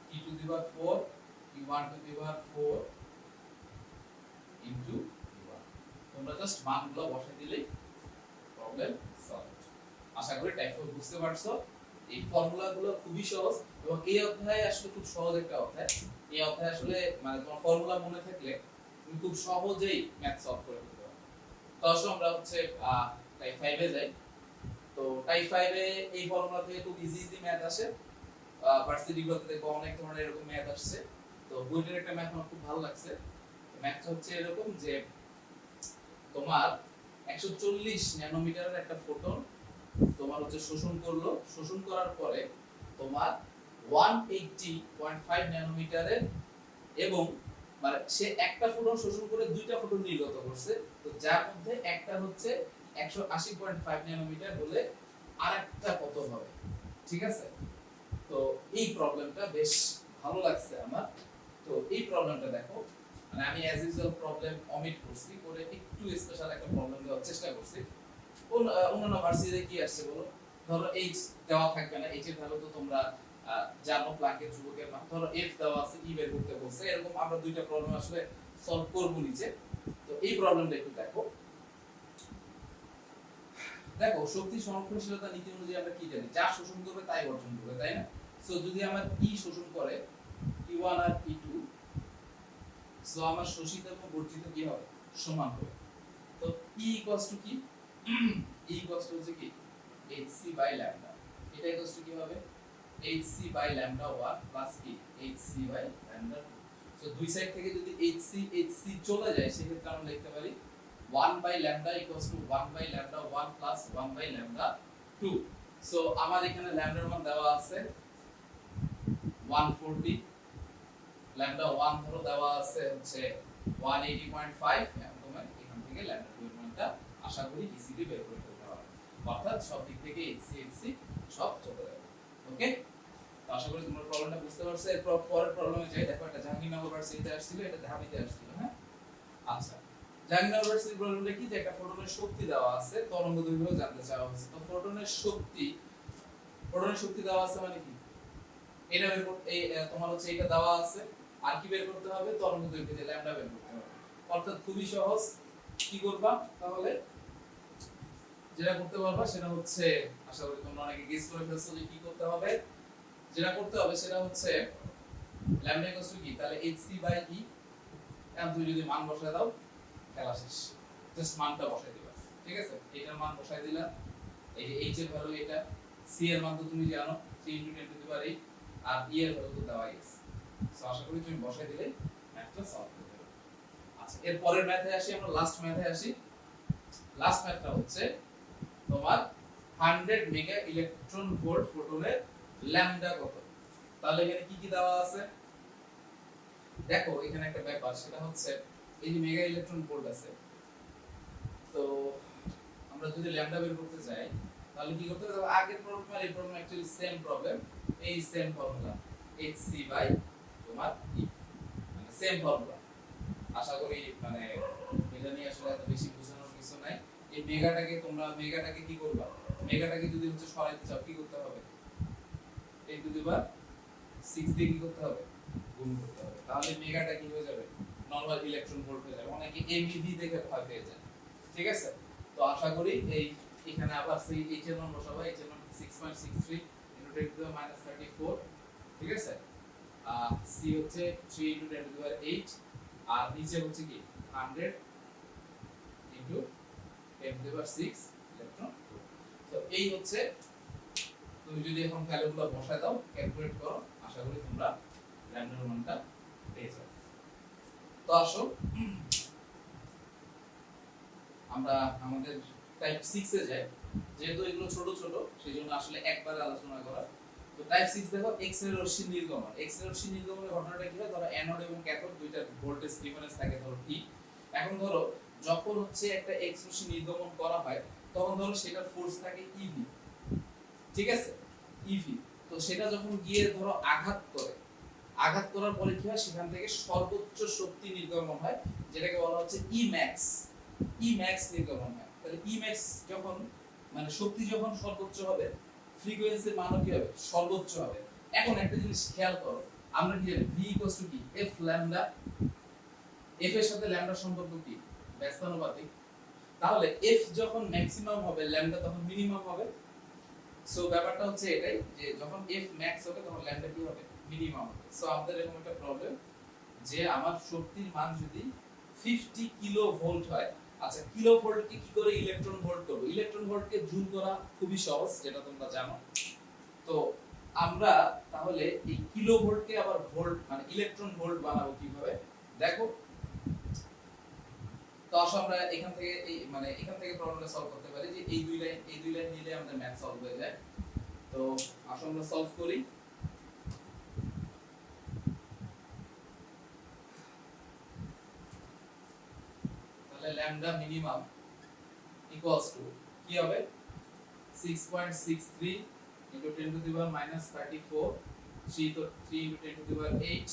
T to the power 4 T1 to the power 4 into T1। তোমরা জাস্ট মানগুলো বসাই দিলেই প্রবলেম সলভ। আশা করি টাইপ 4 বুঝতে পারছো। এই ফর্মুলাগুলো খুবই সহজ এবং এই অধ্যায়ে আসলে খুব সহজ একটা অধ্যায়। এই অধ্যায়ে আসলে মানে তোমার ফর্মুলা মনে থাকলে তুমি খুব সহজেই ম্যাথ সলভ করে ফেলতে পারবে। তো আসলে আমরা হচ্ছে টাইপ 5 এ যাই। তো টাইপ 5 এ এই ফর্মুলা থেকে খুব ইজি ম্যাথ আসে। ভার্সিটি গুলোতে দেখো অনেক ধরনের এরকম ম্যাথ আসছে। তো বইটার একটা ম্যাথ আমার খুব ভালো লাগছে। ম্যাথটা হচ্ছে এরকম যে তোমার 140 ন্যানোমিটারের একটা ফোটন তোমার হচ্ছে শোষণ করার পরে তোমার 180.5 ন্যানোমিটারের, এবং মানে সে একটা ফোটন শোষণ করে দুইটা ফোটন নির্গত করছে, তো যার মধ্যে একটা হচ্ছে 180.5 ন্যানোমিটার হলে আরেকটা কত হবে, ঠিক আছে। তো এই প্রবলেমটা বেশ ভালো লাগছে আমার। তো এই প্রবলেমটা দেখো, মানে আমি অ্যাজ ইউজুয়াল প্রবলেম অমিট করছি, করে একটু স্পেশাল একটা প্রবলেম দেওয়ার চেষ্টা করছি। অন্যান্য ভার্সিটিতে কি আসছে বলো, ধরো h দেওয়া থাকবে না, h এর ভ্যালু তো তোমরা জানো, প্ল্যাঙ্কের ধ্রুবকের মান, ধরো f দেওয়া আছে, e বের করতে বলছে, এরকম আমরা দুইটা প্রবলেম আসলে সলভ করব নিচে। তো এই প্রবলেমটা একটু দেখো। দেখো শক্তি সংরক্ষণশীলতা নীতি অনুযায়ী আমরা কি জানি, যা শোষণ করবে তাই বর্জন করবে, তাই না। সো যদি আমার e শোষণ করে E1 আর E2, সো আমার শোষিত এবং বর্জিত কি হবে সমান হবে। তো E ইকুয়ালস টু কি E ইকুয়ালস টু হচ্ছে কি hc বাই ল্যামডা, এটা ইকুয়ালস টু কি হবে hc বাই ল্যামডা 1 প্লাস কি hc বাই ল্যামডা 2। সো দুই সাইড থেকে যদি hc চলে যায় সেক্ষেত্রে আমরা লিখতে পারি 1 by lambda equals to 1 by lambda 1 plus 1 by lambda 2। So আমার এখানে ল্যামডার মান দেওয়া আছে 140, ল্যামডা 1 ধরো দেওয়া আছে হচ্ছে 180.5, এখন তোমরা এখান থেকে ল্যামডা 2 এর মানটা আশা করি ইজিলি বের করে ফেলতে পারবে, অর্থাৎ সব দিক থেকে hc সব চলে যাবে। ওকে, তো আশা করি তোমরা প্রবলেমটা বুঝতে পারছো। এরপর পরের প্রবলেমে যাই। দেখো এটা জাহাঙ্গীরনগর ভার্সিটিতে আসছিল, এটা ঢাবিতে আসছিল। হ্যাঁ, আচ্ছা, জাহাঙ্গীরনগর ভার্সিটির প্রবলেমটা কি যে একটা ফোটনের শক্তি দেওয়া আছে, তরঙ্গ দৈর্ঘ্য জানতে চাওয়া হয়েছে। তো ফোটনের শক্তি দেওয়া আছে মানে কি এটা বের করতে এই তোমার হচ্ছে এটা দেওয়া আছে, আর কি বের করতে হবে তরঙ্গ দৈর্ঘ্য যে ল্যামডা বের করতে হবে। অর্থাৎ খুবই সহজ, কি করবা তাহলে যেটা করতে পারবা সেটা হচ্ছে, আশা করি তোমরা অনেকে গেস করে ফেলছো যে কি করতে হবে। যেটা করতে হবে সেটা হচ্ছে ল্যামডা ইকুয়ালস টু কি, তাহলে hc বাই e, এখন তুমি যদি মান বসায় দাও খেলা শেষ, জাস্ট মানটা বসাই দিবা। ঠিক আছে, এটার মান বসাই দিলা, এই যে h এর ভ্যালু এটা, c এর মান তো তুমি জানো 3 * 10⁻8, আর e এর ভ্যালু তো দেওয়াই আছে। সো আশা করি তুমি বসাই দিলে ম্যাথটা সলভ হয়ে যাবে। আচ্ছা, এর পরের ম্যাথে আসি, আমরা লাস্ট ম্যাথে আসি। লাস্ট ম্যাথটা হচ্ছে তোমার 100 মেগা ইলেকট্রন ভোল্ট ফোটনের ল্যামডা কত। তাহলে এখানে কি কি দেওয়া আছে দেখো, এখানে একটা ব্যাপার সেটা হচ্ছে এই যে মেগা ইলেকট্রন ভোল্ট আছে, তো আমরা যদি ল্যামডা বের করতে যাই তাহলে কি করতে হবে, আগের প্রবলেম আর এই প্রবলেম অ্যাকচুয়ালি সেম প্রবলেম, এই সেম ফর্মুলা hc বাই তোমার e, মানে সেম ফর্মুলা। আশা করি মানে এটা নিয়ে আসলে এত বেশি বোঝানোর কিছু নাই। এই মেগাটাকে কি করবা, মেগাটাকে যদি হচ্ছে সরাইতে চাও কি করতে হবে, 10⁻6 দিয়ে কি করতে হবে গুণ করতে হবে, তাহলে মেগাটা কি হয়ে যাবে নরমাল ইলেকট্রন ভোল্ট হয়ে যাবে। অনেকে এমইভি দেখে ভয় পেয়ে যায়। ঠিক আছে, তো আশা করি এই এখানে আবার সেই h এর মান বসাবো, h এর মান 6.63 × 10⁻34। ঠিক আছে, c হচ্ছে 3 × 10⁻8, আর নিচে হচ্ছে কি 100 × 10⁻6 ইলেকট্রন ভোল্ট। তো এই হচ্ছে, তুমি যদি এখন ভ্যালুগুলো বসায় দাও ক্যালকুলেট করো, আশা করি তোমরা ল্যামডার মানটা পেয়ে যাবে। তো আসো আমরা আমাদের টাইপ 6 এ যাই। যেহেতু এগুলো ছোট ছোট সেজন্য আসলে একবারে আলোচনা করা। তো টাইপ 6 দেখো এক্স রে রশ্মি নির্গমন। এক্স রে রশ্মি নির্গমনের ঘটনাটা কি হয়, ধরো অ্যানোড এবং ক্যাথোড দুইটা ভোল্টেজ ডিফারেন্স থাকে ধরো টি। এখন ধরো যখন হচ্ছে একটা এক্স রশ্মি নির্গমন করা হয় তখন ধরো সেটার ফোর্স থাকে ইভি। ঠিক আছে, ইভি। তো সেটা যখন গিয়ে ধরো আঘাত করার পরে কি হয়, সেখান থেকে সর্বোচ্চ শক্তি নির্গমন হয়, যেটাকে বলা হচ্ছে ই ম্যাক্স নির্গমন হয়। তাহলে ই ম্যাক্স যখন মানে শক্তি যখন সর্বোচ্চ হবে, ফ্রিকোয়েন্সির মানও কি হবে সর্বোচ্চ হবে। এখন একটা জিনিস খেয়াল করো, আমরা কি জানি v কি f ল্যামডা, f এর সাথে ল্যামডার সম্পর্ক কি ব্যস্তানুপাতিক। তাহলে f যখন ম্যাক্সিমাম হবে ল্যামডা তখন মিনিমাম হবে। সো ব্যাপারটা হচ্ছে এটাই যে যখন f ম্যাক্স হবে তখন ল্যামডা কি হবে মিনিমাম হবে। সো আমাদের এরকম একটা প্রবলেম যে আমার শক্তির মান যদি 50 কিলো ভোল্ট হয়, আচ্ছা কিলো ভোল্টকে কি করে ইলেকট্রন ভোল্ট করব, ইলেকট্রন ভোল্টকে জুল করা খুবই সহজ, যেটা তোমরা জানো। তো আমরা তাহলে এই কিলো ভোল্টকে আবার ভোল্ট মানে ইলেকট্রন ভোল্ট বানাবো কিভাবে দেখো। তো আসো আমরা এখান থেকে এখান থেকে প্রবলেমটা সলভ করতে পারি যে এই দুই লাইন নিলে আমাদের ম্যাথ সলভ হয়ে যায়। তো আসো আমরা সলভ করি। তাহলে ল্যামডা মিনিমাম ইকুয়ালস টু কি হবে 6.63 × 10⁻34, 3 তো 3 × 10⁸,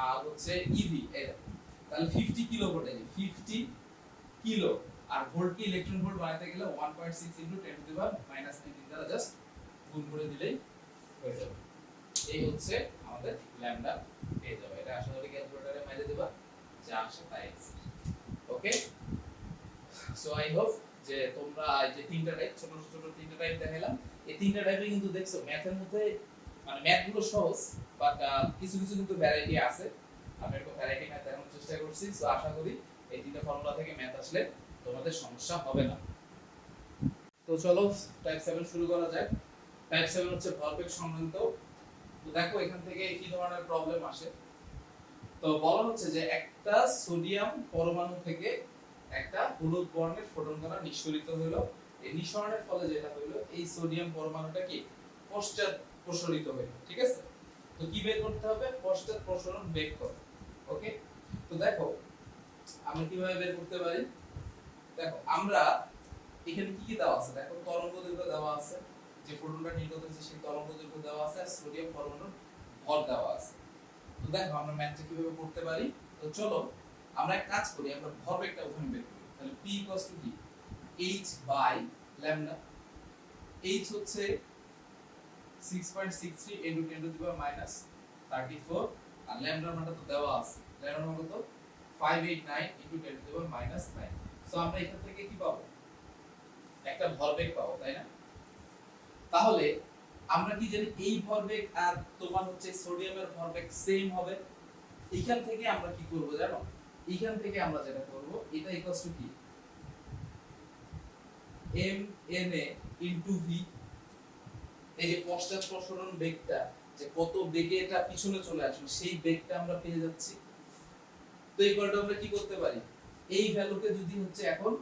আর হচ্ছে ইভি এর, তাহলে 50 কিলো ভোল্ট, এই 50 কিলো, আর ভোল্ট কি ইলেকট্রন ভোল্ট বানাতে গেলে 1.6 × 10⁻19 দ্বারা জাস্ট গুণ করে দিলেই হয়ে যাবে। এই হচ্ছে আমাদের ল্যামডা পেয়ে যাবে। এটা আশা করি ক্যালকুলেটরে মেরে দিবা, যা আসে তাই আছে। ওকে, সো আই হোপ যে তোমরা এই যে তিনটা টাইপ ছোট ছোট তিনটা টাইপ দেখাইলাম, এই তিনটা টাইপে কিন্তু দেখছো ম্যাথের মধ্যে মানে ম্যাথগুলো সহজ, বাট কিছু কিছু কিন্তু ভ্যারাইটি আছে। আমি একটু ভ্যারাইটি ম্যাথ দেখানোর চেষ্টা করছি, সো আশা করি এই তিনটা ফর্মুলা থেকে ম্যাথ আসলে তোমাদের সমস্যা হবে না। তো চলো টাইপ 7 শুরু করা যাক। টাইপ 7 হচ্ছে ভরবেগ সংক্রান্ত। তো দেখো এখান থেকে কি ধরনের প্রবলেম আসে। তো বলা হচ্ছে যে একটা সোডিয়াম পরমাণু থেকে একটা হলুদ বর্ণের ফোটন কণা নিঃসরিত হলো। এই নিঃসরণের ফলে যেটা হলো, এই সোডিয়াম পরমাণুটা কি পশ্চাৎ প্রসারিত হলো, ঠিক আছে? তো কি বের করতে হবে? পশ্চাৎ প্রসারণ বেগ কত। ওকে, তো দেখো আমরা কিভাবে বের করতে পারি। দেখো আমরা এখানে কি কি দেওয়া আছে, দেখো তরঙ্গ দৈর্ঘ্য দেওয়া আছে, যে ফোটনটা নির্গত হচ্ছে সেই তরঙ্গ দৈর্ঘ্য দেওয়া আছে, আর সোডিয়াম পরমাণুর ভর দেওয়া আছে। তো দেখো আমরা ম্যাথটা কিভাবে করতে পারি। তো চলো আমরা এক কাজ করি, আমরা ভরবেগটা ওখানে বের করি। তাহলে p কি h বাই ল্যামডা। h হচ্ছে 6.63 * 10 টু দি পাওয়ার মাইনাস 34, আর ল্যামডার মানটা তো দেওয়া আছে, ল্যামডার মান কত 589 * 10 to the power minus 9। So আমরা এখান থেকে কি পাবো? একটা ভরবেগ পাবো, তাই না? তাহলে আমরা কি জানি এই ভরবেগ আর তোমার হচ্ছে সোডিয়ামের ভরবেগ সেম হবে। এইখান থেকে আমরা কি করব জানো? এইখান থেকে আমরা যেটা করব, এটা ইকুয়ালস টু কি mna v। এই যে পশ্চাৎ প্রসারণ বেগটা, যে কত বেগে এটা পিছনে চলে আসবে, সেই বেগটা আমরা পেয়ে যাচ্ছি। তো এই কলটা আমরা কি করতে পারি, এই ভ্যালুকে যদি হচ্ছে এখন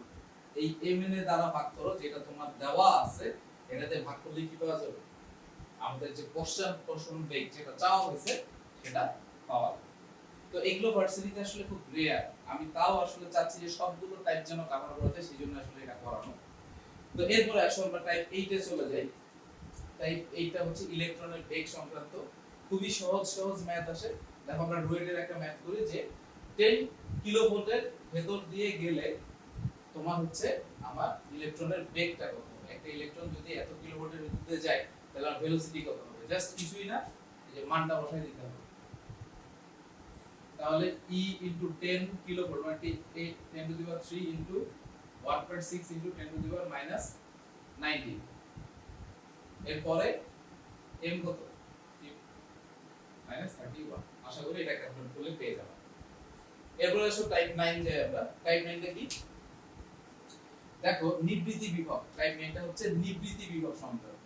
এই mna দ্বারা ভাগ করো, যেটা তোমার দেওয়া আছে, এটাতে ভাগ করলে কি পাওয়া যাবে? আমাদের যে পশ্চাৎ প্রসারণ বেগ যেটা চাওয়া হয়েছে সেটা পাওয়া যাবে। তো এগুলো ভার্সিটিতে আসলে খুব রেয়ার, আমি তাও আসলে চাচ্ছি যে সবগুলো টাইপ যেন কভার করা যায়, সেজন্য আসলে এটা করানো। তো এরপরে আসলে আমরা টাইপ 8 এ চলে যাই। টাইপ 8 টা হচ্ছে ইলেকট্রনের বেগ সংক্রান্ত। খুবই সহজ সহজ ম্যাথ আসে। দেখো আমরা রোয়েডের একটা ম্যাথ করি যে 10 কিলোভোল্টের ভেতর দিয়ে গেলে তোমার হচ্ছে আমার ইলেকট্রনের বেগটা কত হবে। একটা ইলেকট্রন যদি এত কিলোভোল্টের ভিতর দিয়ে যায়, তাহলে আর ভেলোসিটি কত হবে? জাস্ট কিছুই না, এই যে মানটা বসাই দিতে হবে। তাহলে e 10 কিলোভোল্ট মানে 10 to the power 3 1.6 10 to the power minus 19। এরপরে m কত? মাইনাস 31। আশা করি এটা ক্যালকুলেট করলে পেয়ে যাবেন। এরপরে আসো টাইপ 9 যে আমরা টাইপ 9 টা কি? দেখো নিবৃত্তি বিভব। টাইপ 9 টা হচ্ছে নিবৃত্তি বিভব সংক্রান্ত।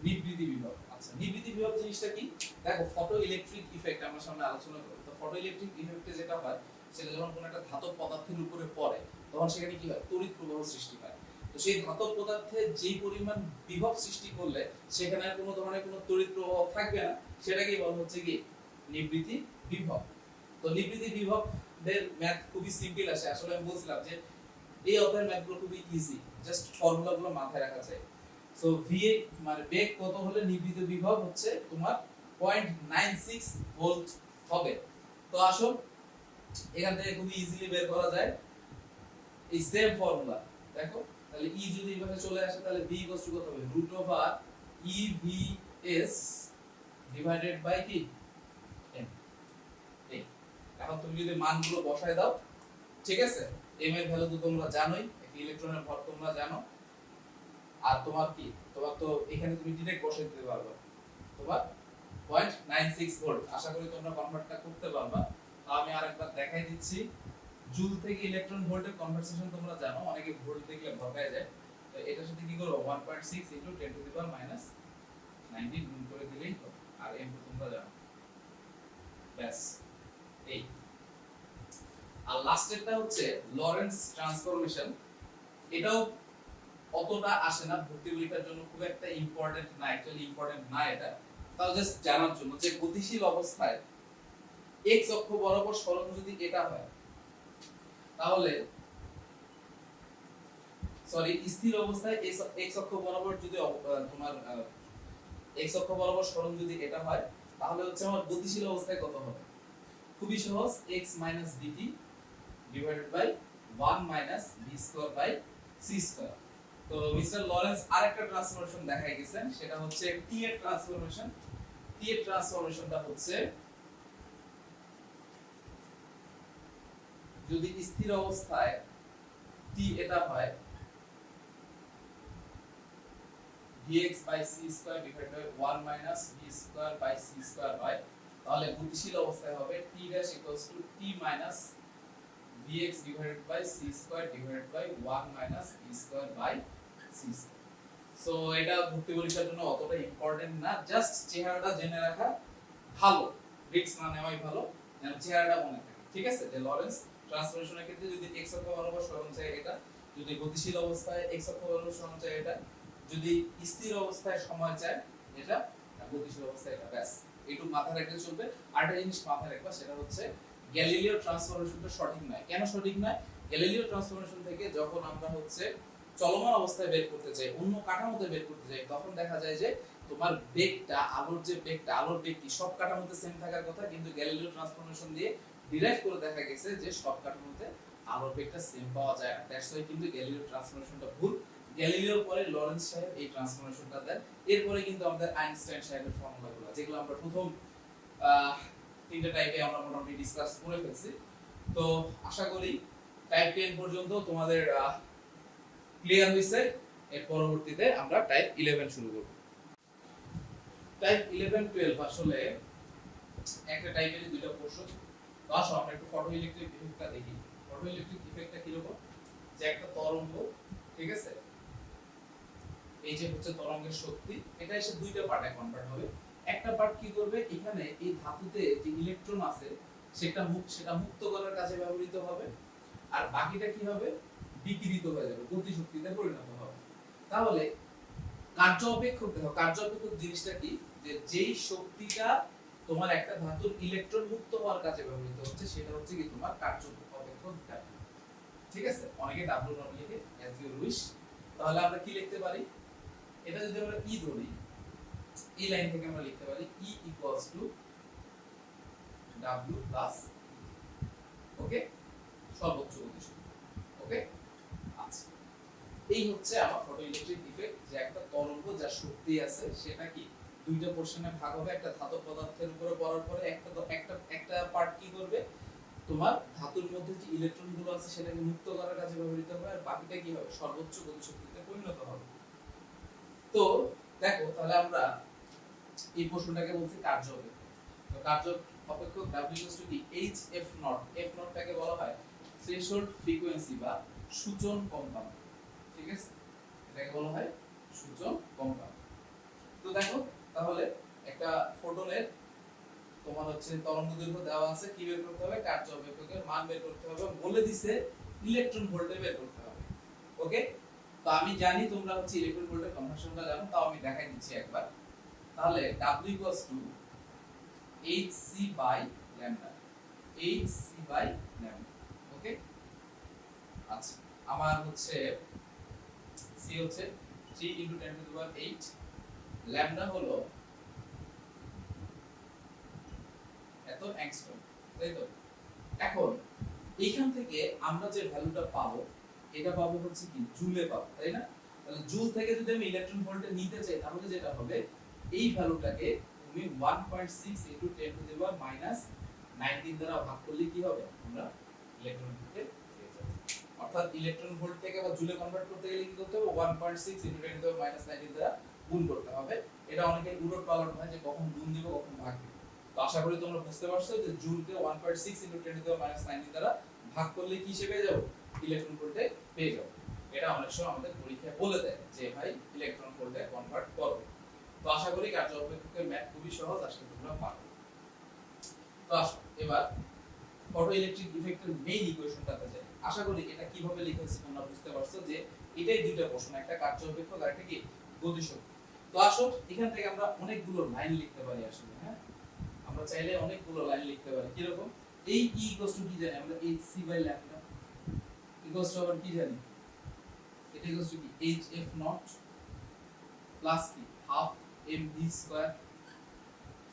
নিবৃত্তি বিভব, আচ্ছা নিবৃত্তি বিভব জিনিসটা কি? দেখো ফটো ইলেকট্রিক ইফেক্ট আমরা সামনে আলোচনা করব। তো ফটো ইলেকট্রিক ইফেক্টে যেটা হয়, সেটা যখন কোনো একটা ধাতব পদার্থের উপরে পড়ে, তখন সেখানে কি হয়? তড়িৎ প্রবাহ সৃষ্টি হয়। তো সেই ধাতব পদার্থে যেই পরিমাণ বিভব সৃষ্টি করলে সেখানে আর কোনো ধরনের কোনো তড়িৎ প্রবাহ থাকবে না, সেটাকেই বলা হচ্ছে কি নিবৃত্তি বিভব। তো নিবৃত্তি বিভবের ম্যাথ খুবই সিম্পল আসে। আসলে আমি বলছিলাম যে এই অধ্যায়ের ম্যাথগুলো খুবই ইজি, জাস্ট ফর্মুলাগুলো মাথায় রাখা যায়। সো VA মানে বেগ কত হলে নিবৃত্ত বিভব হচ্ছে তোমার 0.96 ভোল্ট হবে। তো আসো এখান থেকে খুবই ইজিলি বের করা যায় এই সেম ফর্মুলা। দেখো তাহলে E যদি এইভাবে চলে আসে, তাহলে V কত হবে? √EVS ডিভাইডেড বাই কি m। এখন তুমি যদি মানগুলো বসায় দাও, ঠিক আছে, m এর ভ্যালু তো তোমরা জানোই, একটা ইলেকট্রনের ভর তোমরা জানো, আর তোমার কি, তোমার তো এখানে তুমি ডাইরেক্ট বসাই দিতে পারবে তোমার 0.96 ভোল্ট। আশা করি তোমরা কনভার্টটা করতে পারবা। আমি আরেকবার দেখাই দিচ্ছি। জুল থেকে ইলেকট্রন ভোল্টের কনভার্সেশন তোমরা জানো, অনেকে ভোল্ট দেখলে ভগায় যায়। তো এটার সাথে কি করব, 1.6 * 10 টু দি পাওয়ার মাইনাস 19 গুণ করে দিলেই হবে। আর m তোমরা জানো, ব্যাস এই। আর লাস্টেরটা হচ্ছে লরেন্স ট্রান্সফরমেশন। এটাও অতটা আসে না, ভর্তি পরীক্ষার জন্য খুব একটা ইম্পর্টেন্ট না, অ্যাকচুয়ালি ইম্পর্টেন্ট না এটা, তাও জাস্ট জানার জন্য যে গতিশীল অবস্থায় x অক্ষ বরাবর সরণ যদি এটা হয়, তাহলে সরি স্থির অবস্থায় x অক্ষ বরাবর যদি তোমার x অক্ষ বরাবর সরণ যদি এটা হয়, তাহলে হচ্ছে আমার গতিশীল অবস্থায় কত হবে? খুবই সহজ, x - dt divided by 1 - v² c²। তো মিস্টার লরেন্স আরেকটা ট্রান্সফরমেশন দেখাই গেছেন, সেটা হচ্ছে t এর ট্রান্সফরমেশন। t এর ট্রান্সফরমেশনটা হচ্ছে যদি স্থির অবস্থায় t এটা হয় vx/c² divided by 1 - v² c² হয়, তাহলে গতিশীল অবস্থায় হবে t dash equals to t minus vx divided by c square divided by 1 minus e square by c square. So এটা ভর্তি পরীক্ষার জন্য অতটা ইম্পর্টেন্ট না, জাস্ট চেহারাটা জেনে রাখা ভালো, রিস্ক না নেওয়াই ভালো, যেন চেহারাটা মনে থাকে। ঠিক আছে, যে লরেন্স ট্রান্সফরমেশনের ক্ষেত্রে যদি x অক্ষ বরাবর সরণ চাই এটা, যদি গতিশীল অবস্থায় x অক্ষ বরাবর সরণ চাই এটা, যদি স্থির অবস্থায় সময় চাই এটা, আর গতিশীল অবস্থায় এটা, ব্যাস এইটুকু মাথায় রাখলে চলবে। আরেকটা জিনিস মাথায় রাখবা, সেটা হচ্ছে গ্যালিলিও ট্রান্সফরমেশনটা সঠিক নয়। কেন সঠিক নয়? গ্যালিলিও ট্রান্সফরমেশন থেকে যখন আমরা হচ্ছে চলমান অবস্থায় বের করতে চাই, অন্য কাঠামোতে বের করতে চাই, তখন দেখা যায় যে তোমার বেগটা, আলোর যে বেগটা, আলোর বেগ কি সব কাঠামোতে সেম থাকার কথা, কিন্তু গ্যালিলিও ট্রান্সফরমেশন দিয়ে ডিরাইভ করে দেখা গেছে যে সব কাঠামোতে আলোর বেগটা সেম পাওয়া যায় না। দ্যাটস ওয়াই কিন্তু গ্যালিলিও ট্রান্সফরমেশনটা ভুল। গ্যালিলিওর পরে লরেন্স সাহেব এই ট্রান্সফরমেশনটা দেন, এরপরে কিন্তু আমাদের আইনস্টাইন সাহেবের ফর্মুলাগুলো, যেগুলো আমরা প্রথম তিনটা টাইপে আমরা মোটামুটি ডিসকাস করে ফেলছি। তো আশা করি টাইপ 10 পর্যন্ত তোমাদের ক্লিয়ার হইছে। এর পরবর্তীতে আমরা টাইপ 11 শুরু করব। টাইপ 11 12 আসলে একটা টাইপেরই দুইটা পোরশন। তো আসো আমরা একটু ফটো ইলেকট্রিক ইফেক্টটা দেখি। ফটো ইলেকট্রিক ইফেক্টটা কি রকম, যে একটা তরঙ্গ, ঠিক আছে, এই যে হচ্ছে তরঙ্গের শক্তি, এটা এসে দুইটা পার্টে কনভার্ট হবে। একটা পার্ট কি করবে, এখানে এই ধাতুতে যে ইলেকট্রন আছে সেটা মুক্ত করার কাজে ব্যবহৃত হবে, আর বাকিটা কি হবে, বিকিরিত হয়ে যাবে, গতি শক্তিতে পরিণত হবে। তাহলে কার্য অপেক্ষক, দেখো কার্য অপেক্ষক জিনিসটা কি, যে যেই শক্তিটা তোমার একটা ধাতুর ইলেকট্রন মুক্ত হওয়ার কাজে ব্যবহৃত হচ্ছে সেটা হচ্ছে কি তোমার কার্য অপেক্ষক W। ঠিক আছে, অনেকে W নট লিখে, অ্যাজ ইউ উইশ। তাহলে আমরা কি লিখতে পারি, এটা যদি আমরা E ধরি, এই লাইন থেকে আমরা লিখতে পারি E equals to W plus, okay, সর্বোচ্চ গতি শক্তি। ওকে, আচ্ছা, এই হচ্ছে আমার ফটোইলেকট্রিক ইফেক্ট, যে একটা তরঙ্গ যার শক্তি আছে সেটা কি দুইটা পোরশনে ভাগ হবে। একটা ধাতব পদার্থের উপরে পড়ার পরে একটা পার্ট কি করবে, তোমার ধাতুর মধ্যে যে ইলেকট্রন গুলো আছে সেটাকে মুক্ত করার কাজে ব্যবহৃত হবে, আর বাকিটা কি হবে, সর্বোচ্চ গতি শক্তিতে পরিণত হবে। তো দেখো, তাহলে আমরা এই পোরশনটাকে বলছি কার্য অপেক্ষক। তো কার্য অপেক্ষক W ইকুয়ালস টু কি, HF নট। F নটটাকে বলা হয় থ্রেশহোল্ড ফ্রিকোয়েন্সি বা সূচন কম্পাঙ্ক। ঠিক আছে, এটাকে বলা হয় সূচন কম্পাঙ্ক। তো দেখো, তাহলে একটা ফোটনের তোমার হচ্ছে তরঙ্গ দৈর্ঘ্য দেওয়া আছে, কি বের করতে হবে, কার্য অপেক্ষকের মান বের করতে হবে, বলে দিছে ইলেকট্রন ভোল্টে বের করতে হবে। ওকে, তো আমি জানি তোমরা হচ্ছে ইলেকট্রন ভোল্টের কনভার্সনটা জানো, তাও আমি দেখাই দিচ্ছি একবার। তাহলে W equals to hc by lambda, hc by lambda. Okay, আচ্ছা, আমার হচ্ছে c হচ্ছে 3 × 10⁸, ল্যামডা হলো এত অ্যাংস্ট্রম, তাই তো? এখন এইখান থেকে আমরা যে ভ্যালুটা পাবো, এটা পাবো হচ্ছে কি জুলে পাবো, তাই না? তাহলে জুল থেকে যদি আমি ইলেকট্রন ভোল্টে নিতে চাই, তাহলে যেটা হবে, এই ভ্যালুটাকে তুমি 1.6 × 10⁻⁹ দ্বারা ভাগ করলে কি হবে, আমরা ইলেকট্রন ভোল্টে পেয়ে যাব। অর্থাৎ ইলেকট্রন ভোল্ট থেকে আবার জুলে কনভার্ট করতে গেলে কি করতে হবে, 1.6 × 10⁻⁹ দ্বারা গুণ করতে হবে। এটা অনেকে উলট পালট হয় যে কখন গুণ দিব কখন ভাগ দিব। তো আশা করি তোমরা বুঝতে পারছো যে জুলকে 1.6 × 10⁻⁹ দ্বারা ভাগ করলে কি হিসেবে পেয়ে যাব, ইলেকট্রন ভোল্টে পেয়ে যাব। এটা অনেক সময় আমাদের পরীক্ষায় বলে দেয় যে ভাই ইলেকট্রন ভোল্টে কনভার্ট করো। তো আশা করি কার্য অপেক্ষকের ম্যাথ খুবই সহজ, আজকে তোমরা পারবে। তো আসো এবার ফটো ইলেকট্রিক ইফেক্টের মেইন ইকুয়েশনটাতে যাই। আশা করি এটা কিভাবে লিখেছি তোমরা বুঝতে পারছো, যে এটাই দুইটা প্রশ্ন, একটা কার্য অপেক্ষক আর একটা কি গতিশক্তি। তো আসো এখান থেকে আমরা অনেকগুলো লাইন লিখতে পারি আসলে, হ্যাঁ, আমরা চাইলে অনেকগুলো লাইন লিখতে পারি। কি রকম, এই E ইকুয়ালস টু কি জানি আমরা, hc by lambda equals to আবার কি জানি, এটা ইকুয়ালস টু কি hf নট প্লাস কি হাফ mv স্কয়ার।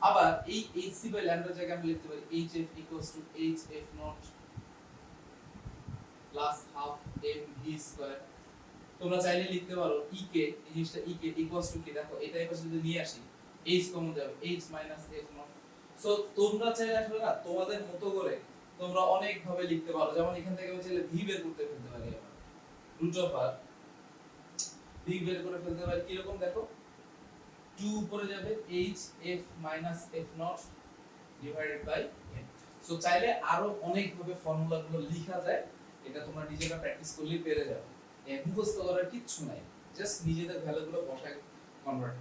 আবার এই hc বাই ল্যামডার জায়গায় আমরা লিখতে পারি hf equals to hf naught plus half mv square. তোমরা চাইলে লিখতে পারো e কে, এই জিনিসটা e কে ইকুয়ালস টু কি, দেখো এটা এই পাশে যদি নিয়ে আসি h কমন যাবে, h minus f not. So তোমরা চাইলে আসলে না তোমাদের মতো করে তোমরা অনেক ভাবে লিখতে পারো। যেমন এখান থেকে আমি চাইলে v বের করতে ফেলতে পারি, আমরা রুট অফ r v বের করে ফেলতে পারি। কি রকম দেখো, 2 উপরে যাবে h f minus f naught divided by n। So চাইলে আরো অনেক ভাবে ফর্মুলাগুলো লেখা যায়, এটা তোমরা নিজেরা প্র্যাকটিস করলেই পেরে যাবে। মুখস্থ করার কিচ্ছু নাই, জাস্ট নিজেদের ভ্যালুগুলো বসায় কনভার্ট।